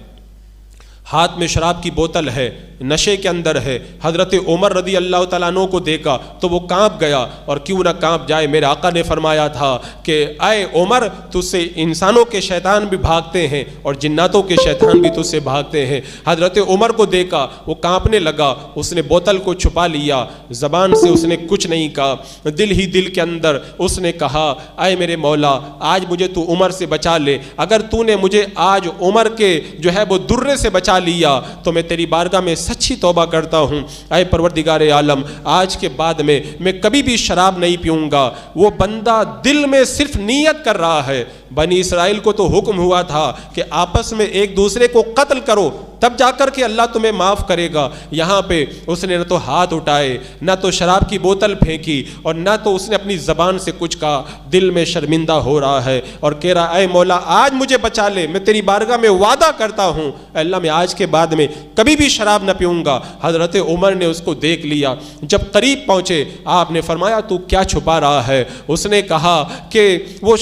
Speaker 1: ہاتھ میں شراب کی بوتل ہے، نشے کے اندر ہے۔ حضرت عمر رضی اللہ تعالیٰ عنہ کو دیکھا تو وہ کانپ گیا، اور کیوں نہ کانپ جائے، میرے آقا نے فرمایا تھا کہ اے عمر، تجھ سے انسانوں کے شیطان بھی بھاگتے ہیں اور جناتوں کے شیطان بھی تجھ سے بھاگتے ہیں۔ حضرت عمر کو دیکھا، وہ کانپنے لگا، اس نے بوتل کو چھپا لیا، زبان سے اس نے کچھ نہیں کہا، دل ہی دل کے اندر اس نے کہا اے میرے مولا، آج مجھے تو عمر سے بچا لے، اگر تو نے مجھے آج عمر کے جو ہے وہ درے سے بچا لیا تو میں تیری بارگاہ میں سچی توبہ کرتا ہوں، اے پروردگار عالم، آج کے بعد میں کبھی بھی شراب نہیں پیوں گا۔ وہ بندہ دل میں صرف نیت کر رہا ہے۔ بنی اسرائیل کو تو حکم ہوا تھا کہ آپس میں ایک دوسرے کو قتل کرو، تب جا کر کے اللہ تمہیں معاف کرے گا۔ یہاں پہ اس نے نہ تو ہاتھ اٹھائے، نہ تو شراب کی بوتل پھینکی، اور نہ تو اس نے اپنی زبان سے کچھ کہا، دل میں شرمندہ ہو رہا ہے اور کہہ رہا اے مولا آج مجھے بچا لے، میں تیری بارگاہ میں وعدہ کرتا ہوں اللہ میں آج کے بعد میں کبھی بھی شراب نہ پیوں گا۔ حضرت عمر نے اس کو دیکھ لیا، جب قریب پہنچے آپ نے فرمایا تو کیا چھپا رہا ہے؟ اس نے کہا کہ وہ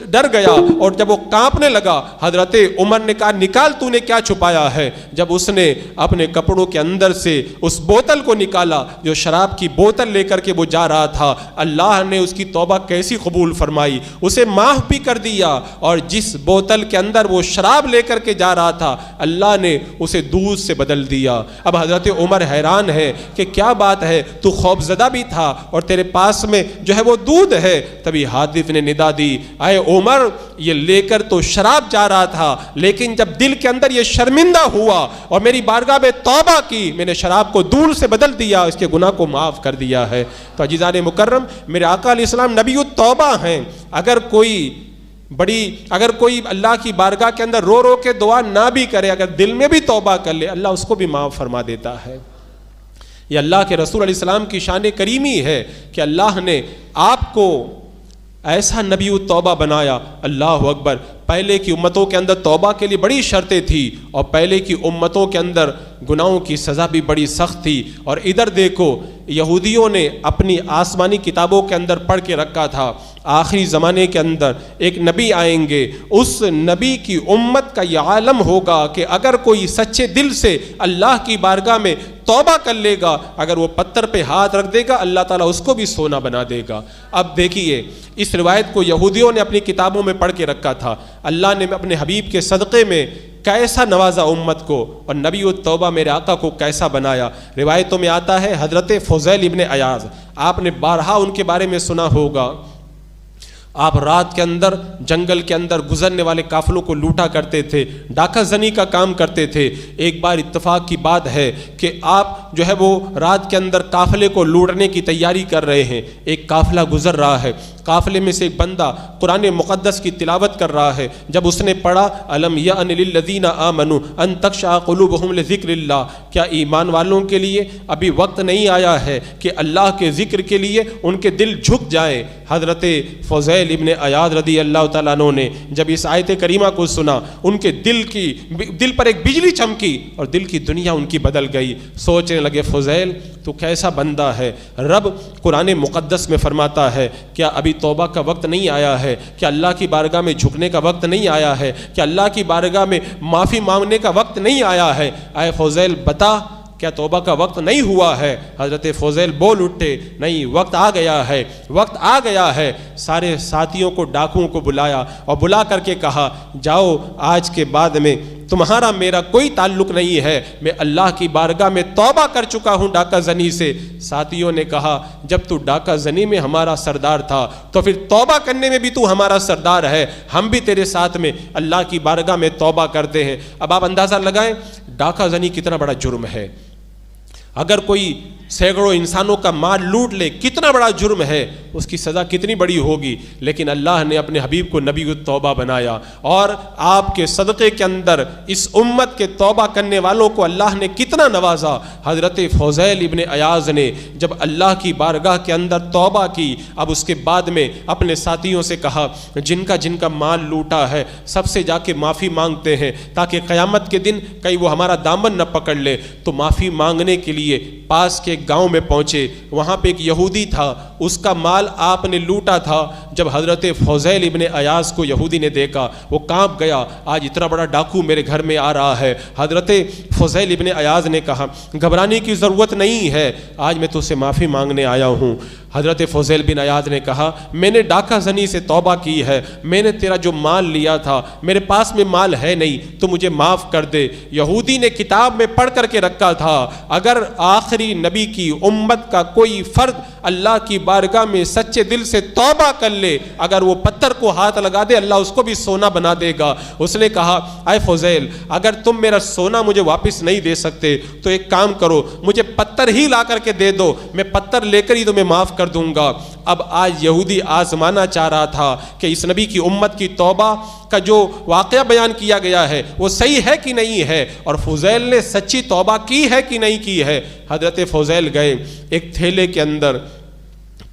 Speaker 1: ڈر گیا، اور جب وہ کانپنے لگا حضرت عمر نے کہا نکال تو نے کیا چھپایا ہے؟ جب اس نے اپنے کپڑوں کے اندر سے اس بوتل کو نکالا جو شراب کی بوتل لے کر کے وہ جا رہا تھا، اللہ نے اس کی توبہ کیسی قبول فرمائی، اسے معاف بھی کر دیا، اور جس بوتل کے اندر وہ شراب لے کر کے جا رہا تھا اللہ نے اسے دودھ سے بدل دیا۔ اب حضرت عمر حیران ہے کہ کیا بات ہے، تو خوف زدہ بھی تھا اور تیرے پاس میں جو ہے وہ دودھ ہے۔ تبھی حاطف نے ندا دی اے عمر، یہ لے کر تو شراب جا رہا تھا، لیکن جب دل کے اندر یہ شرمندہ ہوا اور میری بارگاہ میں توبہ کی، میں نے شراب کو دودھ سے بدل دیا، اس کے گناہ کو معاف کر دیا ہے۔ تو عزیزان مکرم، میرے آقا علیہ السلام نبی التوبہ ہیں۔ اگر کوئی اللہ کی بارگاہ کے اندر رو رو کے دعا نہ بھی کرے، اگر دل میں بھی توبہ کر لے، اللہ اس کو بھی معاف فرما دیتا ہے۔ یہ اللہ کے رسول علیہ السلام کی شان کریمی ہے کہ اللہ نے آپ کو ایسا نبی التوبہ بنایا۔ اللہ اکبر، پہلے کی امتوں کے اندر توبہ کے لیے بڑی شرطیں تھی اور پہلے کی امتوں کے اندر گناہوں کی سزا بھی بڑی سخت تھی. اور ادھر دیکھو یہودیوں نے اپنی آسمانی کتابوں کے اندر پڑھ کے رکھا تھا آخری زمانے کے اندر ایک نبی آئیں گے, اس نبی کی امت کا یہ عالم ہوگا کہ اگر کوئی سچے دل سے اللہ کی بارگاہ میں توبہ کر لے گا, اگر وہ پتھر پہ ہاتھ رکھ دے گا اللہ تعالیٰ اس کو بھی سونا بنا دے گا. اب دیکھیے اس روایت کو یہودیوں نے اپنی کتابوں میں پڑھ کے رکھا تھا, اللہ نے اپنے حبیب کے صدقے میں کیسا نوازا امت کو اور نبی التوبہ میرے آقا کو کیسا بنایا. روایتوں میں آتا ہے حضرت فضیل ابن عیاض, آپ نے بارہا ان کے بارے میں سنا ہوگا, آپ رات کے اندر جنگل کے اندر گزرنے والے قافلوں کو لوٹا کرتے تھے, ڈاکہ زنی کا کام کرتے تھے. ایک بار اتفاق کی بات ہے کہ آپ جو ہے وہ رات کے اندر قافلے کو لوٹنے کی تیاری کر رہے ہیں, ایک قافلہ گزر رہا ہے, قافلے میں سے ایک بندہ قرآن مقدس کی تلاوت کر رہا ہے. جب اس نے پڑھا الم یأن للذین آمنوا ان تخشع قلوبہم لذکر اللہ, کیا ایمان والوں کے لیے ابھی وقت نہیں آیا ہے کہ اللہ کے ذکر کے لیے ان کے دل جھک جائیں. حضرت فضیل ابن عیاض رضی اللہ تعالیٰ عنہ نے جب اس آیت کریمہ کو سنا, ان کے دل پر ایک بجلی چمکی اور دل کی دنیا ان کی بدل گئی. سوچنے لگے فضیل تو کیسا بندہ ہے, رب قرآن مقدس میں فرماتا ہے کیا ابھی توبہ کا وقت نہیں آیا ہے, کیا اللہ کی بارگاہ میں جھکنے کا وقت نہیں آیا ہے, کیا اللہ کی بارگاہ میں معافی مانگنے کا وقت نہیں آیا ہے. اے فضیل بتا کیا توبہ کا وقت نہیں ہوا ہے؟ حضرت فضیل بول اٹھے نہیں, وقت آ گیا ہے, وقت آ گیا ہے. سارے ساتھیوں کو ڈاکوؤں کو بلایا اور بلا کر کے کہا جاؤ آج کے بعد میں تمہارا میرا کوئی تعلق نہیں ہے, میں اللہ کی بارگاہ میں توبہ کر چکا ہوں ڈاکہ زنی سے. ساتھیوں نے کہا جب تو ڈاکہ زنی میں ہمارا سردار تھا تو پھر توبہ کرنے میں بھی تو ہمارا سردار ہے, ہم بھی تیرے ساتھ میں اللہ کی بارگاہ میں توبہ کرتے ہیں. اب آپ اندازہ لگائیں ڈاکہ زنی کتنا بڑا جرم ہے. اگر کوئی سینکڑوں انسانوں کا مال لوٹ لے کتنا بڑا جرم ہے, اس کی سزا کتنی بڑی ہوگی. لیکن اللہ نے اپنے حبیب کو نبی التوبہ بنایا اور آپ کے صدقے کے اندر اس امت کے توبہ کرنے والوں کو اللہ نے کتنا نوازا. حضرت فضیل ابن عیاض نے جب اللہ کی بارگاہ کے اندر توبہ کی, اب اس کے بعد میں اپنے ساتھیوں سے کہا جن کا مال لوٹا ہے سب سے جا کے معافی مانگتے ہیں تاکہ قیامت کے دن کہیں وہ ہمارا دامن نہ پکڑ لے. تو معافی مانگنے کے لیے پاس کے گاؤں میں پہنچے, وہاں پہ ایک یہودی تھا, اس کا مال آپ نے لوٹا تھا. جب حضرت فضیل ابن عیاض کو یہودی نے دیکھا وہ کانپ گیا, آج اتنا بڑا ڈاکو میرے گھر میں آ رہا ہے. حضرت فضیل ابن عیاض نے کہا گھبرانے کی ضرورت نہیں ہے, آج میں تجھ سے معافی مانگنے آیا ہوں. حضرت فضیل بن عیاض نے کہا میں نے ڈاکہ زنی سے توبہ کی ہے, میں نے تیرا جو مال لیا تھا میرے پاس میں مال ہے نہیں, تو مجھے معاف کر دے. یہودی نے کتاب میں پڑھ کر کے رکھا تھا اگر آخری نبی کی امت کا کوئی فرد اللہ کی بارگاہ میں سچے دل سے توبہ کر لے, اگر وہ پتھر کو ہاتھ لگا دے اللہ اس کو بھی سونا بنا دے گا. اس نے کہا اے فضیل اگر تم میرا سونا مجھے واپس نہیں دے سکتے تو ایک کام کرو, مجھے پتھر ہی لا کر کے دے دو, میں پتھر لے کر ہی تمہیں معاف کر دوں گا. اب آج یہودی آزمانا چاہ رہا تھا کہ اس نبی کی امت کی توبہ کا جو واقعہ بیان کیا گیا ہے وہ صحیح ہے کہ نہیں ہے, اور فضیل نے سچی توبہ کی ہے کہ نہیں کی ہے. حضرت فضیل گئے ایک تھیلے کے اندر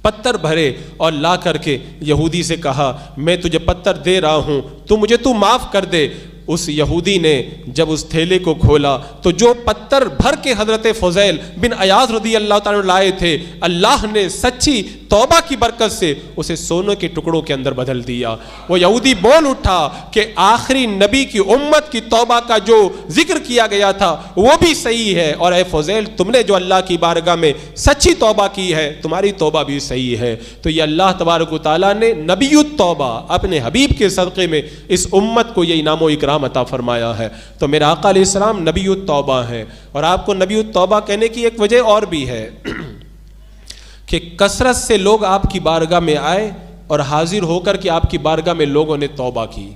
Speaker 1: پتھر بھرے اور لا کر کے یہودی سے کہا میں تجھے پتھر دے رہا ہوں, تو معاف کر دے. اس یہودی نے جب اس تھیلے کو کھولا تو جو پتھر بھر کے حضرت فضیل بن عیاض رضی اللہ تعالیٰ لائے تھے, اللہ نے سچی توبہ کی برکت سے اسے سونے کے ٹکڑوں کے اندر بدل دیا. وہ یہودی بول اٹھا کہ آخری نبی کی امت کی توبہ کا جو ذکر کیا گیا تھا وہ بھی صحیح ہے, اور اے فضیل تم نے جو اللہ کی بارگاہ میں سچی توبہ کی ہے تمہاری توبہ بھی صحیح ہے. تو یہ اللہ تبارک و تعالیٰ نے نبی التوبہ اپنے حبیب کے صدقے میں اس امت کو یہ انعام و اکرام عطا فرمایا ہے. تو میرا آقا علیہ السلام نبی التوبہ ہے, اور آپ کو نبی التوبہ کہنے کی ایک وجہ اور بھی ہے کہ کثرت سے لوگ آپ کی بارگاہ میں آئے اور حاضر ہو کر کے آپ کی بارگاہ میں لوگوں نے توبہ کی.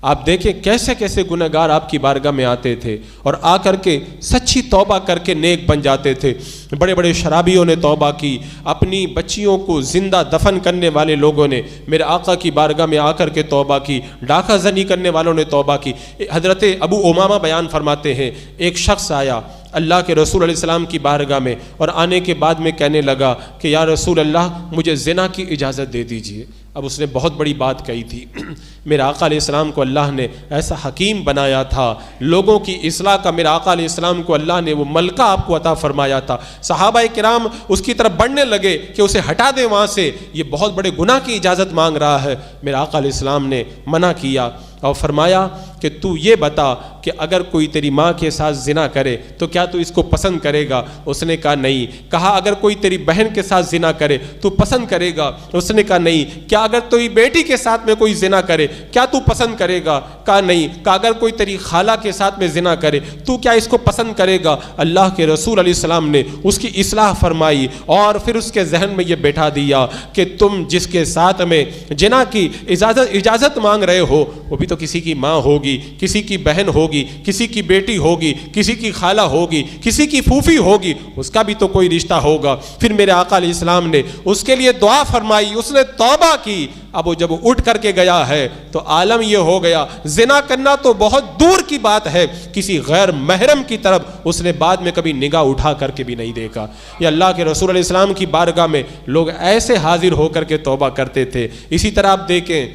Speaker 1: آپ دیکھیں کیسے کیسے گنہگار آپ کی بارگاہ میں آتے تھے اور آ کر کے سچی توبہ کر کے نیک بن جاتے تھے. بڑے بڑے شرابیوں نے توبہ کی, اپنی بچیوں کو زندہ دفن کرنے والے لوگوں نے میرے آقا کی بارگاہ میں آ کر کے توبہ کی, ڈاکہ زنی کرنے والوں نے توبہ کی. حضرت ابو امامہ بیان فرماتے ہیں ایک شخص آیا اللہ کے رسول علیہ السلام کی بارگاہ میں, اور آنے کے بعد میں کہنے لگا کہ یا رسول اللہ مجھے زنا کی اجازت دے دیجئے. اب اس نے بہت بڑی بات کہی تھی. میرے آقا علیہ السلام کو اللہ نے ایسا حکیم بنایا تھا, لوگوں کی اصلاح کا میرے آقا علیہ السلام کو اللہ نے وہ ملکہ آپ کو عطا فرمایا تھا. صحابہ کرام اس کی طرف بڑھنے لگے کہ اسے ہٹا دیں وہاں سے, یہ بہت بڑے گناہ کی اجازت مانگ رہا ہے. میرے آقا علیہ السلام نے منع کیا اور فرمایا کہ تو یہ بتا کہ اگر کوئی تیری ماں کے ساتھ زنا کرے تو کیا تو اس کو پسند کرے گا؟ اس نے کہا نہیں. کہا اگر کوئی تیری بہن کے ساتھ زنا کرے تو پسند کرے گا؟ اس نے کہا نہیں. کیا اگر تیری بیٹی کے ساتھ میں کوئی زنا کرے کیا تو پسند کرے گا؟ کہا نہیں. کہا اگر کوئی تیری خالہ کے ساتھ میں زنا کرے تو کیا اس کو پسند کرے گا؟ اللہ کے رسول علیہ السلام نے اس کی اصلاح فرمائی اور پھر اس کے ذہن میں یہ بیٹھا دیا کہ تم جس کے ساتھ میں زنا کی اجازت مانگ رہے ہو وہ بھی تو کسی کی ماں ہوگی, کسی کی بہن ہوگی, کسی کی بیٹی ہوگی, کسی کی خالہ ہوگی, کسی کی پھوپھی ہوگی, اس کا بھی تو کوئی رشتہ ہوگا. پھر میرے آقا علیہ السلام نے اس کے لیے دعا فرمائی, اس نے توبہ کی. اب وہ جب اٹھ کر کے گیا ہے تو عالم یہ ہو گیا, زنا کرنا تو بہت دور کی بات ہے, کسی غیر محرم کی طرف اس نے بعد میں کبھی نگاہ اٹھا کر کے بھی نہیں دیکھا. یہ اللہ کے رسول علیہ السلام کی بارگاہ میں لوگ ایسے حاضر ہو کر کے توبہ کرتے تھے. اسی طرح آپ دیکھیں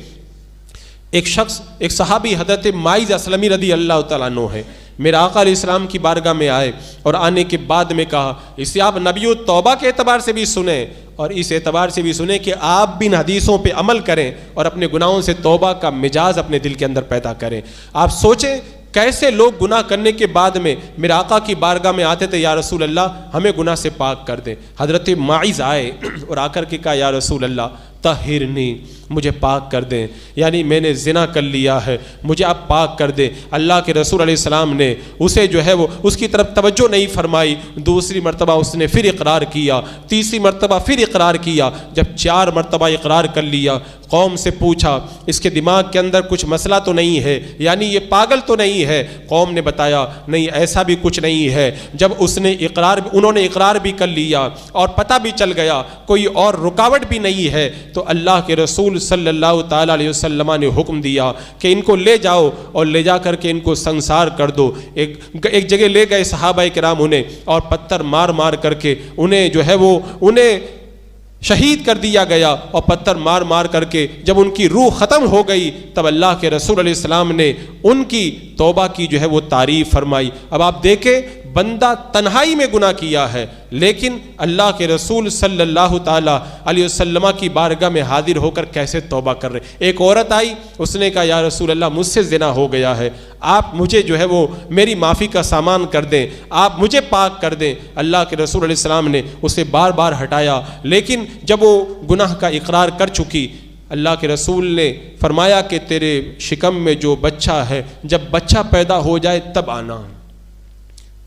Speaker 1: ایک شخص, ایک صحابی حضرت ماعز اسلمی رضی اللہ تعالیٰ عنہ ہے, میرے آقا علیہ السلام کی بارگاہ میں آئے اور آنے کے بعد میں کہا اسے آپ نبی توبہ کے اعتبار سے بھی سنیں اور اس اعتبار سے بھی سنیں کہ آپ بھی ان حدیثوں پہ عمل کریں اور اپنے گناہوں سے توبہ کا مزاج اپنے دل کے اندر پیدا کریں. آپ سوچیں کیسے لوگ گناہ کرنے کے بعد میں میرے آقا کی بارگاہ میں آتے تھے, یا رسول اللہ ہمیں گناہ سے پاک کر دیں. حضرت ماعز آئے اور آ کر کے کہا یا رسول اللہ طہرنی, مجھے پاک کر دیں, یعنی میں نے زنا کر لیا ہے, مجھے آپ پاک کر دیں. اللہ کے رسول علیہ السلام نے اسے جو ہے وہ اس کی طرف توجہ نہیں فرمائی. دوسری مرتبہ اس نے پھر اقرار کیا, تیسری مرتبہ پھر اقرار کیا. جب 4 مرتبہ اقرار کر لیا, قوم سے پوچھا اس کے دماغ کے اندر کچھ مسئلہ تو نہیں ہے, یعنی یہ پاگل تو نہیں ہے؟ قوم نے بتایا نہیں ایسا بھی کچھ نہیں ہے. جب اس نے انہوں نے اقرار بھی کر لیا اور پتہ بھی چل گیا کوئی اور رکاوٹ بھی نہیں ہے, تو اللہ کے رسول صلی اللہ تعالیٰ علیہ وسلم نے حکم دیا کہ ان کو لے جاؤ اور لے جا کر کے ان کو سنسار کر دو. ایک جگہ لے گئے صحابہ کرام انہیں, اور پتھر مار مار کر کے انہیں جو ہے وہ انہیں شہید کر دیا گیا. اور پتھر مار مار کر کے جب ان کی روح ختم ہو گئی تب اللہ کے رسول علیہ السلام نے ان کی توبہ کی جو ہے وہ تعریف فرمائی. اب آپ دیکھیں بندہ تنہائی میں گناہ کیا ہے لیکن اللہ کے رسول صلی اللہ تعالیٰ علیہ وسلم کی بارگاہ میں حاضر ہو کر کیسے توبہ کر رہے. ایک عورت آئی, اس نے کہا یا رسول اللہ مجھ سے زنا ہو گیا ہے, آپ مجھے جو ہے وہ میری معافی کا سامان کر دیں, آپ مجھے پاک کر دیں. اللہ کے رسول علیہ السلام نے اسے بار بار ہٹایا, لیکن جب وہ گناہ کا اقرار کر چکی اللہ کے رسول نے فرمایا کہ تیرے شکم میں جو بچہ ہے جب بچہ پیدا ہو جائے تب آنا.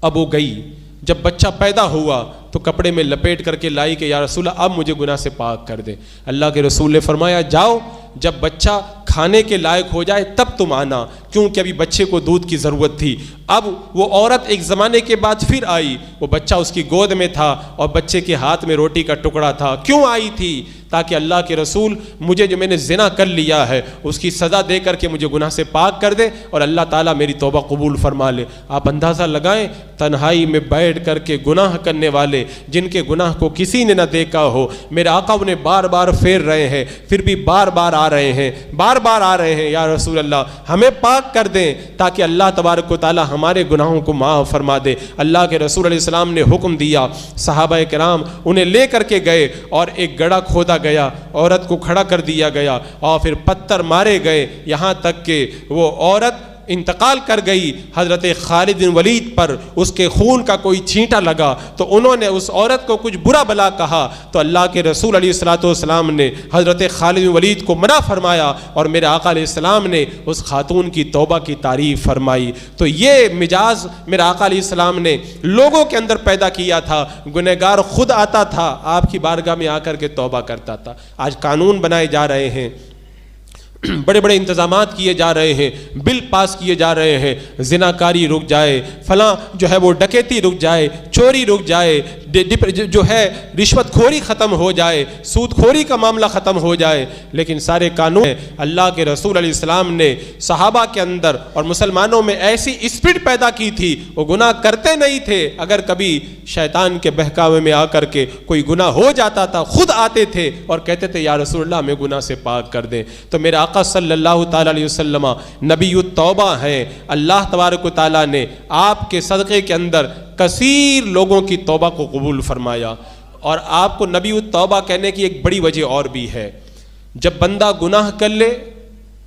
Speaker 1: اب وہ گئی, جب بچہ پیدا ہوا تو کپڑے میں لپیٹ کر کے لائی کہ یا رسول اللہ اب مجھے گناہ سے پاک کر دے. اللہ کے رسول نے فرمایا جاؤ, جب بچہ کھانے کے لائق ہو جائے تب تم آنا, کیونکہ ابھی بچے کو دودھ کی ضرورت تھی. اب وہ عورت ایک زمانے کے بعد پھر آئی, وہ بچہ اس کی گود میں تھا اور بچے کے ہاتھ میں روٹی کا ٹکڑا تھا. کیوں آئی تھی؟ تاکہ اللہ کے رسول مجھے جو میں نے زنا کر لیا ہے اس کی سزا دے کر کے مجھے گناہ سے پاک کر دے اور اللہ تعالیٰ میری توبہ قبول فرما لے. آپ اندازہ لگائیں تنہائی میں بیٹھ کر کے گناہ کرنے والے جن کے گناہ کو کسی نے نہ دیکھا ہو, میرے آقا انہیں بار بار پھیر رہے ہیں, پھر بھی بار بار آ رہے ہیں, بار بار آ رہے ہیں یا رسول اللہ ہمیں پاک کر دیں تاکہ اللہ تبارک و تعالیٰ ہمارے گناہوں کو معاف فرما دے. اللہ کے رسول علیہ السلام نے حکم دیا, صحابہ کرام انہیں لے کر کے گئے اور ایک گڑھا کھودا گیا, عورت کو کھڑا کر دیا گیا اور پھر پتھر مارے گئے یہاں تک کہ وہ عورت انتقال کر گئی. حضرت خالد بن ولید پر اس کے خون کا کوئی چھینٹا لگا تو انہوں نے اس عورت کو کچھ برا بلا کہا, تو اللہ کے رسول علیہ الصلوۃ والسلام نے حضرت خالد بن ولید کو منع فرمایا اور میرے آقا علیہ السلام نے اس خاتون کی توبہ کی تعریف فرمائی. تو یہ مزاج میرے آقا علیہ السلام نے لوگوں کے اندر پیدا کیا تھا. گنہگار خود آتا تھا آپ کی بارگاہ میں آ کر کے توبہ کرتا تھا. آج قانون بنائے جا رہے ہیں, بڑے بڑے انتظامات کیے جا رہے ہیں، بل پاس کیے جا رہے ہیں، زناکاری رک جائے، فلاں جو ہے وہ ڈکیتی رک جائے، چوری رک جائے، جو ہے رشوت خوری ختم ہو جائے، سود خوری کا معاملہ ختم ہو جائے، لیکن سارے قانون اللہ کے رسول علیہ السلام نے صحابہ کے اندر اور مسلمانوں میں ایسی اسپرٹ پیدا کی تھی، وہ گناہ کرتے نہیں تھے، اگر کبھی شیطان کے بہکاوے میں آ کر کے کوئی گناہ ہو جاتا تھا خود آتے تھے اور کہتے تھے یا رسول اللہ ہمیں گناہ سے پاک کر دیں۔ تو میرے آقا صلی اللہ تعالیٰ علیہ وسلم نبی التوبہ ہیں، اللہ تبارک و تعالیٰ نے آپ کے صدقے کے اندر کثیر لوگوں کی توبہ کو قبول فرمایا۔ اور آپ کو نبی التوبہ کہنے کی ایک بڑی وجہ اور بھی ہے، جب بندہ گناہ کر لے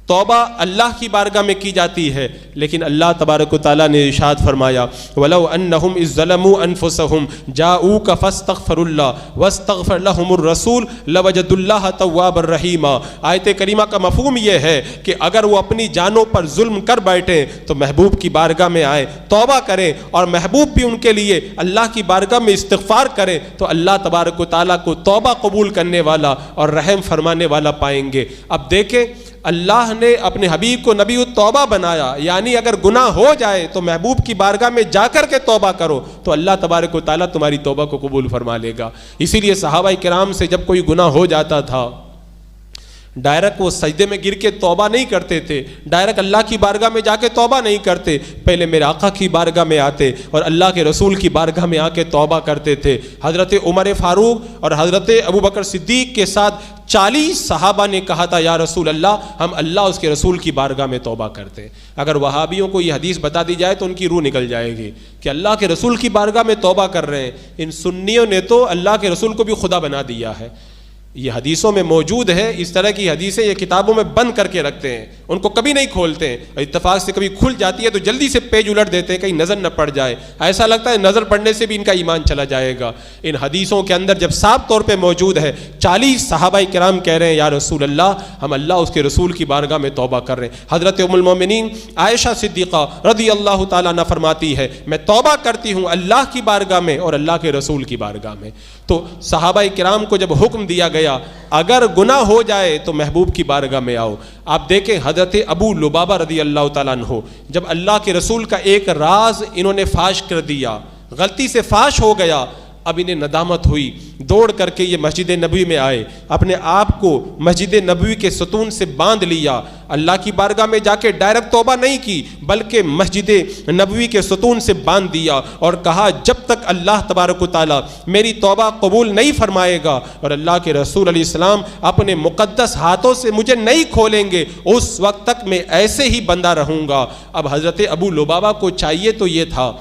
Speaker 1: توبہ اللہ کی بارگاہ میں کی جاتی ہے، لیکن اللہ تبارک و تعالیٰ نے ارشاد فرمایا وَلَوْ أَنَّهُمْ إِذْ ظَلَمُوا أَنفُسَهُمْ جَاءُوكَ فَاسْتَغْفَرُوا اللَّهَ وَاسْتَغْفَرَ لَهُمُ الرَّسُولُ لَوَجَدُوا اللَّهَ تَوَّابًا رَحِيمًا۔ آیت کریمہ کا مفہوم یہ ہے کہ اگر وہ اپنی جانوں پر ظلم کر بیٹھیں تو محبوب کی بارگاہ میں آئیں، توبہ کریں، اور محبوب بھی ان کے لیے اللہ کی بارگاہ میں استغفار کریں تو اللہ تبارک و تعالیٰ کو توبہ قبول کرنے والا اور رحم فرمانے والا پائیں گے۔ اب دیکھیں اللہ نے اپنے حبیب کو نبی التوبہ بنایا، یعنی اگر گناہ ہو جائے تو محبوب کی بارگاہ میں جا کر کے توبہ کرو تو اللہ تبارک و تعالیٰ تمہاری توبہ کو قبول فرما لے گا۔ اسی لیے صحابہ کرام سے جب کوئی گناہ ہو جاتا تھا ڈائریکٹ وہ سجدے میں گر کے توبہ نہیں کرتے تھے، ڈائریکٹ اللہ کی بارگاہ میں جا کے توبہ نہیں کرتے، پہلے میرے آقا کی بارگاہ میں آتے اور اللہ کے رسول کی بارگاہ میں آ کے توبہ کرتے تھے۔ حضرت عمر فاروق اور حضرت ابوبکر صدیق کے ساتھ 40 صحابہ نے کہا تھا یا رسول اللہ ہم اللہ اس کے رسول کی بارگاہ میں توبہ کرتے۔ اگر وہابیوں کو یہ حدیث بتا دی جائے تو ان کی روح نکل جائے گی کہ اللہ کے رسول کی بارگاہ میں توبہ کر رہے ہیں، ان سنیوں نے تو اللہ کے رسول کو بھی خدا بنا دیا ہے۔ یہ حدیثوں میں موجود ہے، اس طرح کی حدیثیں یہ کتابوں میں بند کر کے رکھتے ہیں، ان کو کبھی نہیں کھولتے ہیں، اتفاق سے کبھی کھل جاتی ہے تو جلدی سے پیج الٹ دیتے ہیں کہیں نظر نہ پڑ جائے، ایسا لگتا ہے نظر پڑنے سے بھی ان کا ایمان چلا جائے گا۔ ان حدیثوں کے اندر جب صاف طور پہ موجود ہے 40 صحابہ کرام کہہ رہے ہیں یا رسول اللہ ہم اللہ اس کے رسول کی بارگاہ میں توبہ کر رہے ہیں۔ حضرت ام المومنین عائشہ صدیقہ رضی اللہ تعالیٰ عنہ فرماتی ہے میں توبہ کرتی ہوں اللہ کی بارگاہ میں اور اللہ کے رسول کی بارگاہ میں۔ تو صحابہ کرام کو جب حکم دیا گیا اگر گناہ ہو جائے تو محبوب کی بارگاہ میں آؤ، آپ دیکھیں حضرت ابو لبابہ رضی اللہ تعالیٰ عنہ جب اللہ کے رسول کا ایک راز انہوں نے فاش کر دیا، غلطی سے فاش ہو گیا، اب انہیں ندامت ہوئی، دوڑ کر کے یہ مسجد نبوی میں آئے، اپنے آپ کو مسجد نبوی کے ستون سے باندھ لیا، اللہ کی بارگاہ میں جا کے ڈائریکٹ توبہ نہیں کی بلکہ مسجد نبوی کے ستون سے باندھ دیا اور کہا جب تک اللہ تبارک و تعالیٰ میری توبہ قبول نہیں فرمائے گا اور اللہ کے رسول علیہ السلام اپنے مقدس ہاتھوں سے مجھے نہیں کھولیں گے اس وقت تک میں ایسے ہی بندہ رہوں گا۔ اب حضرت ابو لبابہ کو چاہیے تو یہ تھا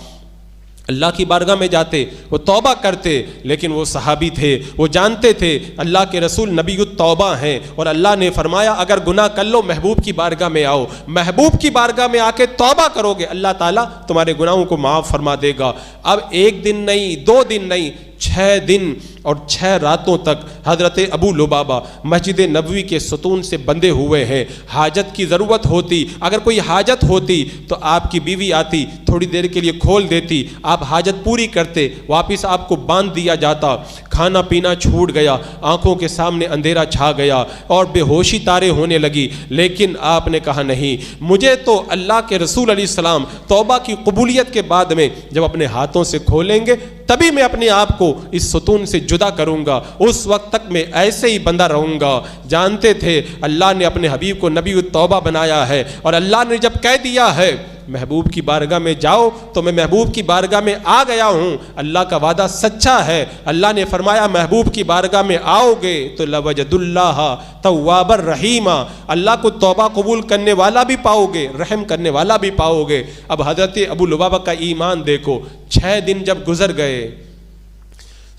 Speaker 1: اللہ کی بارگاہ میں جاتے، وہ توبہ کرتے، لیکن وہ صحابی تھے، وہ جانتے تھے اللہ کے رسول نبی التوبہ ہیں اور اللہ نے فرمایا اگر گناہ کر لو محبوب کی بارگاہ میں آؤ، محبوب کی بارگاہ میں آ کے توبہ کرو گے اللہ تعالیٰ تمہارے گناہوں کو معاف فرما دے گا۔ اب 1 دن نہیں 2 دن نہیں 6 دن اور 6 راتوں تک حضرت ابو لبابہ مسجد نبوی کے ستون سے بندھے ہوئے ہیں۔ حاجت کی ضرورت ہوتی، اگر کوئی حاجت ہوتی تو آپ کی بیوی آتی تھوڑی دیر کے لیے کھول دیتی، آپ حاجت پوری کرتے، واپس آپ کو باندھ دیا جاتا، کھانا پینا چھوٹ گیا، آنکھوں کے سامنے اندھیرا چھا گیا اور بے ہوشی طاری ہونے لگی، لیکن آپ نے کہا نہیں، مجھے تو اللہ کے رسول علیہ السلام توبہ کی قبولیت کے بعد میں جب اپنے ہاتھوں سے کھولیں گے تبھی میں اپنے آپ کو اس ستون سے جدا کروں گا، اس وقت تک میں ایسے ہی بندہ رہوں گا۔ جانتے تھے اللہ نے اپنے حبیب کو نبی التوبہ بنایا ہے اور اللہ نے جب کہہ دیا ہے محبوب کی بارگاہ میں جاؤ تو میں محبوب کی بارگاہ میں آ گیا ہوں، اللہ کا وعدہ سچا ہے، اللہ نے فرمایا محبوب کی بارگاہ میں آؤ گے تو لوجد اللہ توابا رحیما، اللہ کو توبہ قبول کرنے والا بھی پاؤ گے، رحم کرنے والا بھی پاؤ گے۔ اب حضرت ابو لبابہ کا ایمان دیکھو، 6 دن جب گزر گئے،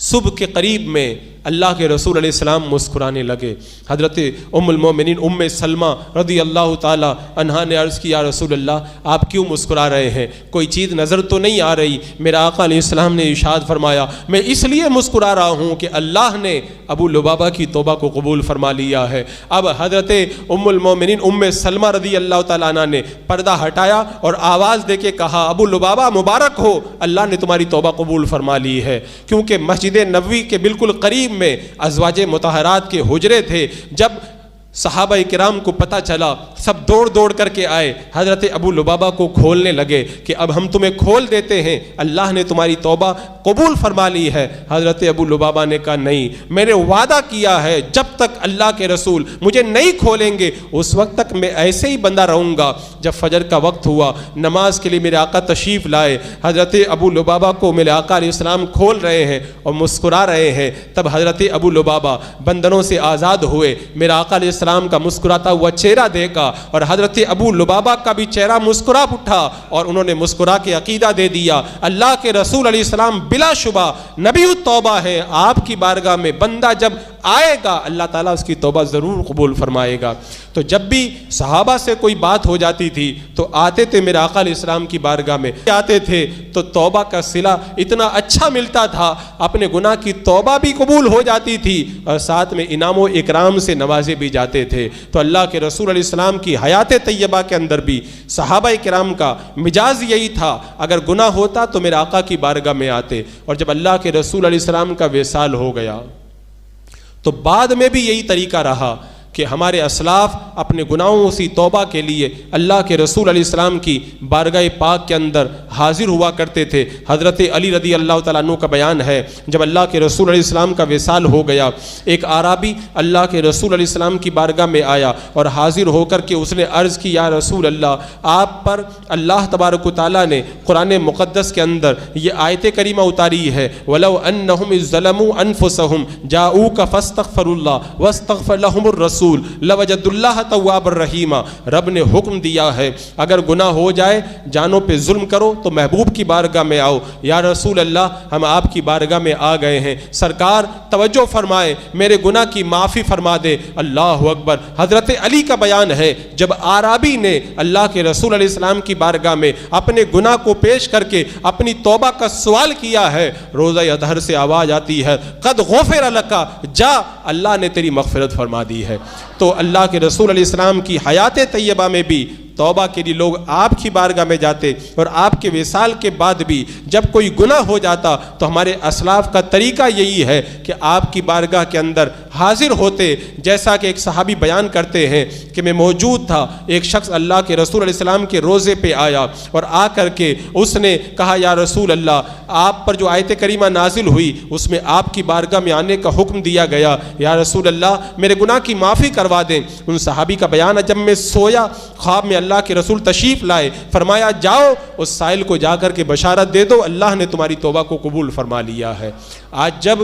Speaker 1: صبح کے قریب میں اللہ کے رسول علیہ السلام مسکرانے لگے۔ حضرت ام المومنین ام سلمہ رضی اللہ تعالی عنہا نے عرض کیا رسول اللہ آپ کیوں مسکرا رہے ہیں، کوئی چیز نظر تو نہیں آ رہی؟ میرا آقا علیہ السلام نے ارشاد فرمایا میں اس لیے مسکرا رہا ہوں کہ اللہ نے ابو لبابہ کی توبہ کو قبول فرما لیا ہے۔ اب حضرت ام المومنین ام سلمہ رضی اللہ تعالی عنہ نے پردہ ہٹایا اور آواز دے کے کہا ابو لبابہ مبارک ہو، اللہ نے تمہاری توبہ قبول فرما لی ہے، کیونکہ مسجد نبوی کے بالکل قریب میں ازواج مطہرات کے حجرے تھے۔ جب صحابہ کرام کو پتہ چلا، سب دوڑ دوڑ کر کے آئے، حضرت ابو لبابہ کو کھولنے لگے کہ اب ہم تمہیں کھول دیتے ہیں، اللہ نے تمہاری توبہ قبول فرما لی ہے۔ حضرت ابو لبابہ نے کہا نہیں، میں نے وعدہ کیا ہے جب تک اللہ کے رسول مجھے نہیں کھولیں گے اس وقت تک میں ایسے ہی بندہ رہوں گا۔ جب فجر کا وقت ہوا، نماز کے لیے میرے آقا تشریف لائے، حضرت ابو لبابہ کو میرے آقا علیہ السلام کھول رہے ہیں اور مسکرا رہے ہیں، تب حضرت ابو لبابہ بندنوں سے آزاد ہوئے، میرا آقا علیہ السلام کا مسکراتا ہوا چہرہ دیکھا اور حضرت ابو لبابہ کا بھی چہرہ مسکرا اٹھا اور انہوں نے مسکرا کے عقیدہ دے دیا اللہ کے رسول علیہ السلام بلا شبہ نبی التوبہ ہے، آپ کی بارگاہ میں بندہ جب آئے گا اللہ تعالیٰ اس کی توبہ ضرور قبول فرمائے گا۔ تو جب بھی صحابہ سے کوئی بات ہو جاتی تھی تو آتے تھے میرے آقا علیہ السلام کی بارگاہ میں، آتے تھے تو توبہ کا صلہ اتنا اچھا ملتا تھا، اپنے گناہ کی توبہ بھی قبول ہو جاتی تھی اور ساتھ میں انعام و اکرام سے نوازے بھی جاتے تھے۔ تو اللہ کے رسول علیہ السلام کی حیات طیبہ کے اندر بھی صحابہ کرام کا مزاج یہی تھا، اگر گناہ ہوتا تو میرے آقا کی بارگاہ میں آتے، اور جب اللہ کے رسول علیہ السلام کا وصال ہو گیا تو بعد میں بھی یہی طریقہ رہا کہ ہمارے اسلاف اپنے گناہوں سے توبہ کے لیے اللہ کے رسول علیہ السلام کی بارگاہ پاک کے اندر حاضر ہوا کرتے تھے۔ حضرت علی رضی اللہ تعالیٰ عنہ کا بیان ہے، جب اللہ کے رسول علیہ السلام کا وصال ہو گیا، ایک اعرابی اللہ کے رسول علیہ السلام کی بارگاہ میں آیا اور حاضر ہو کر کے اس نے عرض کی یا رسول اللہ، آپ پر اللہ تبارک و تعالیٰ نے قرآن مقدس کے اندر یہ آیت کریمہ اتاری ہے وَلَوْ أَنَّهُمْ إِذْ ظَلَمُوا أَنفُسَهُمْ جَاءُوكَ فَاسْتَغْفَرُوا اللَّهَ وَاسْتَغْفَرَ لَهُمُ الرَّسُولُ لَوَجَدُوا اللَّهَ تَوَّابًا رَحِيمًا۔ رب نے حکم دیا ہے اگر گناہ ہو جائے، جانوں پہ ظلم کرو تو محبوب کی بارگاہ میں آؤ۔ یا رسول اللہ ہم آپ کی بارگاہ میں آ گئے ہیں، سرکار توجہ فرمائے، میرے گناہ کی معافی فرما دے۔ اللہ اکبر۔ حضرت علی کا بیان ہے جب اعرابی نے اللہ کے رسول علیہ السلام کی بارگاہ میں اپنے گناہ کو پیش کر کے اپنی توبہ کا سوال کیا ہے، روزہ اطہر سے آواز آتی ہے قد غفر لک، جا اللہ نے تیری مغفرت فرما دی ہے۔ تو اللہ کے رسول علیہ السلام کی حیات طیبہ میں بھی توبہ کے لیے لوگ آپ کی بارگاہ میں جاتے، اور آپ کے وصال کے بعد بھی جب کوئی گناہ ہو جاتا تو ہمارے اسلاف کا طریقہ یہی ہے کہ آپ کی بارگاہ کے اندر حاضر ہوتے۔ جیسا کہ ایک صحابی بیان کرتے ہیں کہ میں موجود تھا، ایک شخص اللہ کے رسول علیہ السلام کے روزے پہ آیا اور آ کر کے اس نے کہا یا رسول اللہ، آپ پر جو آیت کریمہ نازل ہوئی اس میں آپ کی بارگاہ میں آنے کا حکم دیا گیا، یا رسول اللہ میرے گناہ کی معافی کروا دیں۔ ان صحابی کا بیان ہے جب میں سویا خواب میں اللہ کے رسول تشریف لائے، فرمایا جاؤ اس سائل کو جا کر کے بشارت دے دو اللہ نے تمہاری توبہ کو قبول فرما لیا ہے۔ آج جب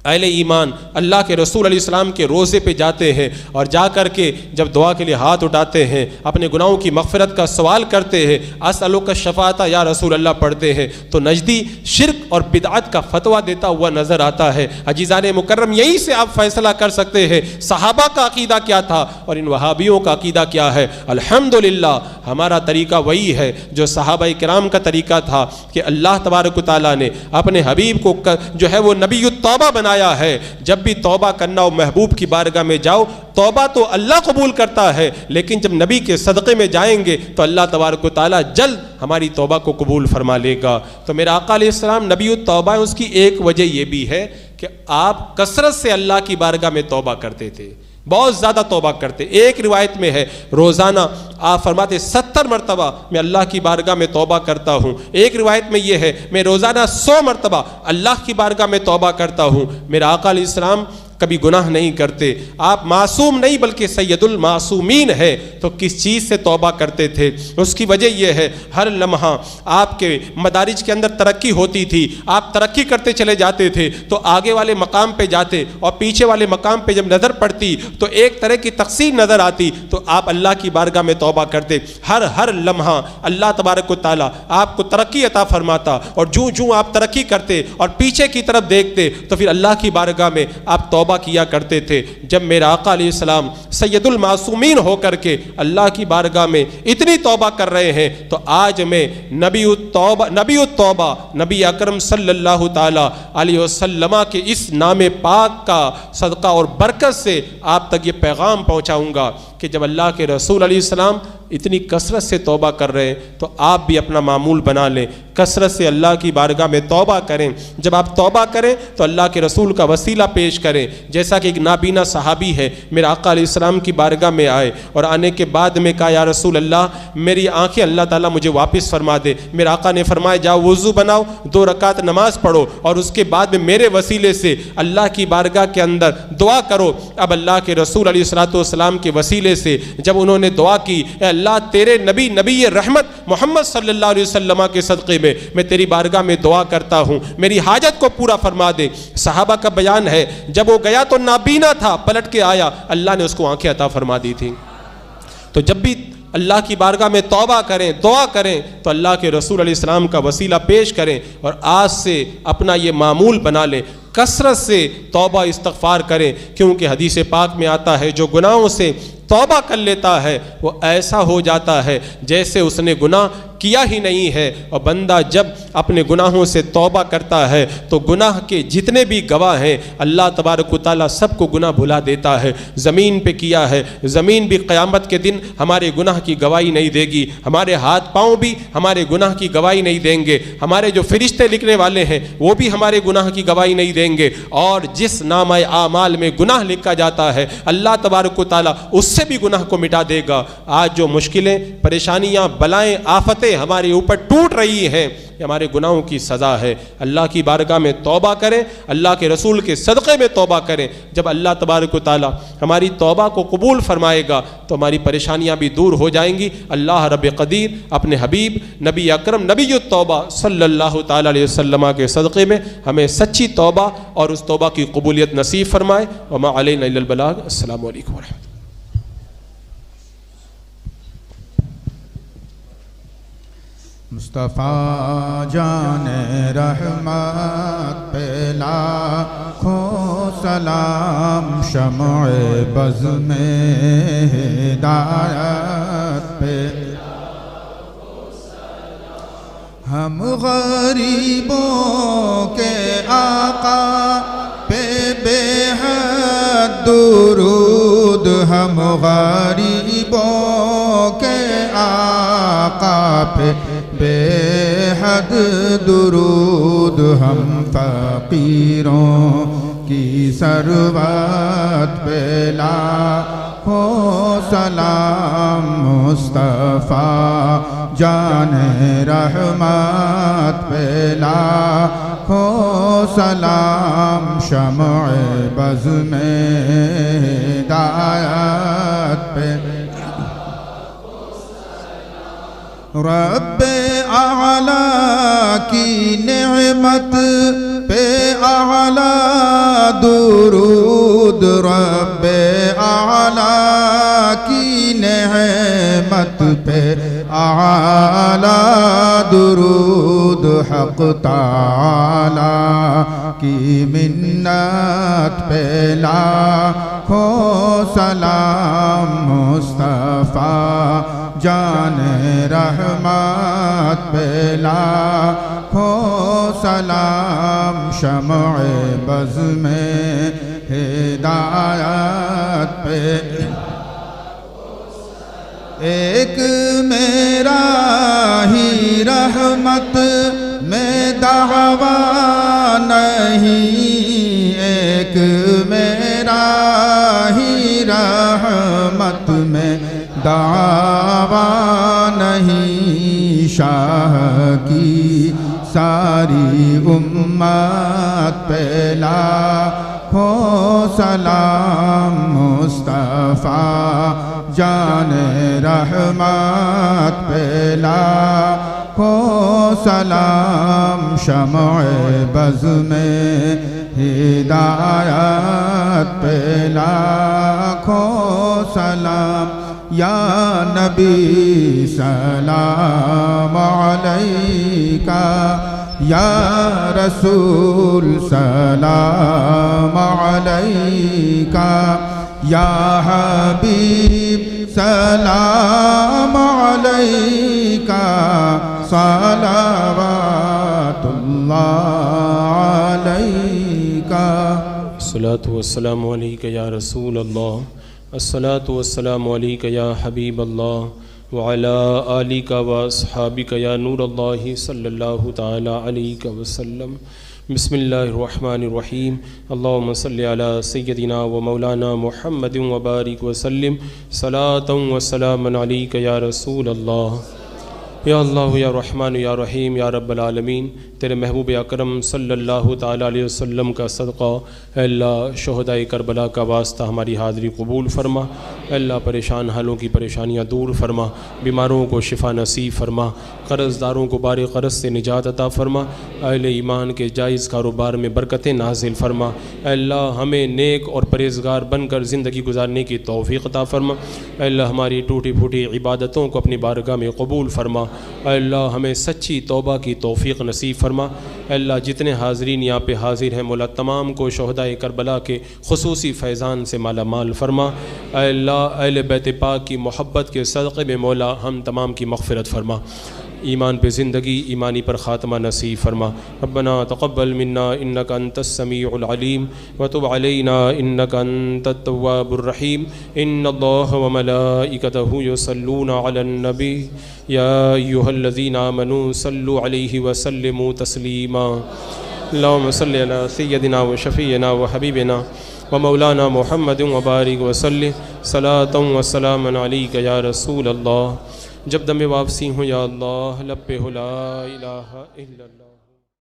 Speaker 1: اہل ایمان اللہ کے رسول علیہ السلام کے روزے پہ جاتے ہیں اور جا کر کے جب دعا کے لیے ہاتھ اٹھاتے ہیں، اپنے گناہوں کی مغفرت کا سوال کرتے ہیں، اسألک الشفاعۃ یا رسول اللہ پڑھتے ہیں، تو نجدی شرک اور بدعت کا فتویٰ دیتا ہوا نظر آتا ہے۔ عزیزان مکرم، یہی سے آپ فیصلہ کر سکتے ہیں صحابہ کا عقیدہ کیا تھا اور ان وہابیوں کا عقیدہ کیا ہے۔ الحمدللہ ہمارا طریقہ وہی ہے جو صحابہ کرام کا طریقہ تھا کہ اللہ تبارک و تعالیٰ نے اپنے حبیب کو جو ہے وہ نبی التوبہ بنایا ہے۔ جب بھی توبہ کرنا ہو محبوب کی بارگاہ میں جاؤ، توبہ تو اللہ قبول کرتا ہے، لیکن جب نبی کے صدقے میں جائیں گے تو اللہ تبارک و تعالیٰ جلد ہماری توبہ کو قبول فرما لے گا۔ تو میرا آقا علیہ السلام نبی التوبہ ہے، اس کی ایک وجہ یہ بھی ہے کہ آپ کثرت سے اللہ کی بارگاہ میں توبہ کرتے تھے، بہت زیادہ توبہ کرتے۔ ایک روایت میں ہے روزانہ آپ فرماتے 70 مرتبہ میں اللہ کی بارگاہ میں توبہ کرتا ہوں۔ ایک روایت میں یہ ہے میں روزانہ 100 مرتبہ اللہ کی بارگاہ میں توبہ کرتا ہوں۔ میرا آقا علیہ السلام کبھی گناہ نہیں کرتے، آپ معصوم نہیں بلکہ سید المعصومین ہے، تو کس چیز سے توبہ کرتے تھے؟ اس کی وجہ یہ ہے ہر لمحہ آپ کے مدارج کے اندر ترقی ہوتی تھی، آپ ترقی کرتے چلے جاتے تھے تو آگے والے مقام پہ جاتے اور پیچھے والے مقام پہ جب نظر پڑتی تو ایک طرح کی تقسیم نظر آتی، تو آپ اللہ کی بارگاہ میں توبہ کرتے۔ ہر لمحہ اللہ تبارک و تعالیٰ آپ کو ترقی عطا فرماتا، اور جو آپ ترقی کرتے اور پیچھے کی طرف دیکھتے تو پھر اللہ کی بارگاہ میں آپ توبہ کیا کرتے تھے۔ جب میرا آقا علیہ السلام سید المعصومین ہو کر کے اللہ کی بارگاہ میں اتنی توبہ کر رہے ہیں تو آج میں نبی التوبہ نبی اکرم صلی اللہ تعالی علیہ وسلم کے اس نام پاک کا صدقہ اور برکت سے آپ تک یہ پیغام پہنچاؤں گا کہ جب اللہ کے رسول علیہ السلام اتنی کثرت سے توبہ کر رہے ہیں تو آپ بھی اپنا معمول بنا لیں کثرت سے اللہ کی بارگاہ میں توبہ کریں. جب آپ توبہ کریں تو اللہ کے رسول کا وسیلہ پیش کریں. جیسا کہ ایک نابینا صحابی ہے میرے آقا علیہ السلام کی بارگاہ میں آئے اور آنے کے بعد میں کہا یا رسول اللہ میری آنکھیں اللہ تعالیٰ مجھے واپس فرما دے. میرے آقا نے فرمایا جاؤ وضو بناؤ 2 رکعت نماز پڑھو اور اس کے بعد میں میرے وسیلے سے اللہ کی بارگاہ کے اندر دعا کرو. اب اللہ کے رسول علیہ السلام کے وسیلے سے جب انہوں نے دعا کی اے اللہ تیرے نبی رحمت محمد صلی اللہ علیہ وسلم کے صدقے میں تیری بارگاہ میں دعا کرتا ہوں میری حاجت کو پورا فرما دے. صحابہ کا بیان ہے جب وہ گیا تو نابینا تھا, پلٹ کے آیا اللہ نے اس کو آنکھیں عطا فرما دی تھی. تو جب بھی اللہ کی بارگاہ میں توبہ کریں دعا کریں تو اللہ کے رسول علیہ السلام کا وسیلہ پیش کریں اور آج سے اپنا یہ معمول بنا لیں کثرت سے توبہ استغفار کریں. کیونکہ حدیث پاک میں آتا ہے جو گناہوں سے توبہ کر لیتا ہے وہ ایسا ہو جاتا ہے جیسے اس نے گناہ کیا ہی نہیں ہے. اور بندہ جب اپنے گناہوں سے توبہ کرتا ہے تو گناہ کے جتنے بھی گواہ ہیں اللہ تبارک و تعالیٰ سب کو گناہ بھلا دیتا ہے. زمین پہ کیا ہے, زمین بھی قیامت کے دن ہمارے گناہ کی گواہی نہیں دے گی, ہمارے ہاتھ پاؤں بھی ہمارے گناہ کی گواہی نہیں دیں گے, ہمارے جو فرشتے لکھنے والے ہیں وہ بھی ہمارے گناہ کی گواہی نہیں دیں گے. اور جس نامہ اعمال میں گناہ لکھا جاتا ہے اللہ تبارک و تعالیٰ اس سے بھی گناہ کو مٹا دے گا. آج جو مشکلیں پریشانیاں بلائیں آفتیں ہمارے اوپر ٹوٹ رہی ہیں یہ ہمارے گناہوں کی سزا ہے. اللہ کی بارگاہ میں توبہ کریں, اللہ کے رسول کے صدقے میں توبہ کریں. جب اللہ تبارک و تعالیٰ ہماری توبہ کو قبول فرمائے گا تو ہماری پریشانیاں بھی دور ہو جائیں گی. اللہ رب قدیر اپنے حبیب نبی اکرم نبی التوبہ صلی اللہ تعالیٰ علیہ وسلم کے صدقے میں ہمیں سچی توبہ اور اس توبہ کی قبولیت نصیب فرمائے. وما علینا الا البلاغ. السلام علیکم ورحمۃ اللہ.
Speaker 2: مصطفیٰ جان رحمت پہ لاکھوں سلام, شمع بز میں ہدایت پہ ہم غریبوں کے آقا پہ بے حد درود, ہم غریبوں کے آقا پہ بے حد درود, ہم فقیروں کی ثروت پہ لاکھوں سلام. مصطفیٰ جان رحمت پہ لاکھوں سلام, شمع بز میں ہدایت پہ رب اعلیٰ کی نعمت پہ اعلیٰ درود, رب اعلیٰ کی نعمت پہ اعلیٰ درود, حق تعالیٰ کی منت پہ لاکھوں سلام. مصطفیٰ جان رحمت پہ لاکھوں سلام, شمع بز میں ہدایت پہ ایک میرا ہی رحمت میں دعویٰ نہیں, ایک میرا ہی رحمت میں دعویٰ نہیں, شاہ کی ساری امت پہ لاکھوں سلام. مصطفیٰ جان رحمت پہ لاکھوں سلام, شمع بز میں ہدایت پہ لاکھوں سلام. یا نبی سلام علیکہ, یا رسول سلام علیکہ, یا حبیب سلام علیکہ, صلوات اللہ علیکہ.
Speaker 1: الصلاۃ والسلام علیکہ یا رسول اللہ, الصلاۃ والسلام علیکہ یا حبیب اللہ, وعلى آلك وأصحابك يا نور الله صلى الله تعالى عليك وسلم. بسم الله الرحمن الرحيم. اللهم صل على سيدنا ومولانا محمد وبارك وسلم صلاة وسلاما عليك يا رسول الله. یا اللہ یا رحمان یا رحیم یا رب العالمین، تیرے محبوب اکرم صلی اللہ تعالیٰ علیہ وسلم کا صدقہ اے اللہ شہدائے کربلا کا واسطہ ہماری حاضری قبول فرما. اے اللہ پریشان حالوں کی پریشانیاں دور فرما، بیماروں کو شفا نصیب فرما، قرض داروں کو بار قرض سے نجات عطا فرما. اہل ایمان کے جائز کاروبار میں برکتیں نازل فرما. اے اللہ ہمیں نیک اور پرہیزگار بن کر زندگی گزارنے کی توفیق عطا فرما. اے اللہ ہماری ٹوٹی پھوٹی عبادتوں کو اپنی بارگاہ میں قبول فرما. اے اللہ ہمیں سچی توبہ کی توفیق نصیب فرما. اے اللہ جتنے حاضرین یہاں پہ حاضر ہیں مولا تمام کو شہدائے کربلا کے خصوصی فیضان سے مالا مال فرما. اے اللہ اہل بیت پاک کی محبت کے صدقے میں مولا ہم تمام کی مغفرت فرما. ایمان پہ زندگی، ایمانی پر خاتمہ نصیب فرما. ربنا تقبل منا انک انت السمیع العلیم وتب علینا انک انت التواب الرحیم. ان اللہ وملائکتہ یصلون علی النبی یا ایھا الذین آمنوا صلوا علیہ وسلموا تسلیما. اللہم صلی علی سیدنا وشفیعنا وحبیبنا ومولانا محمد وبارک وسلم صلاۃ وسلاما علیک یا رسول اللہ. جب دم واپسی ہوں یا اللہ لب پہ لا الہ الا اللہ.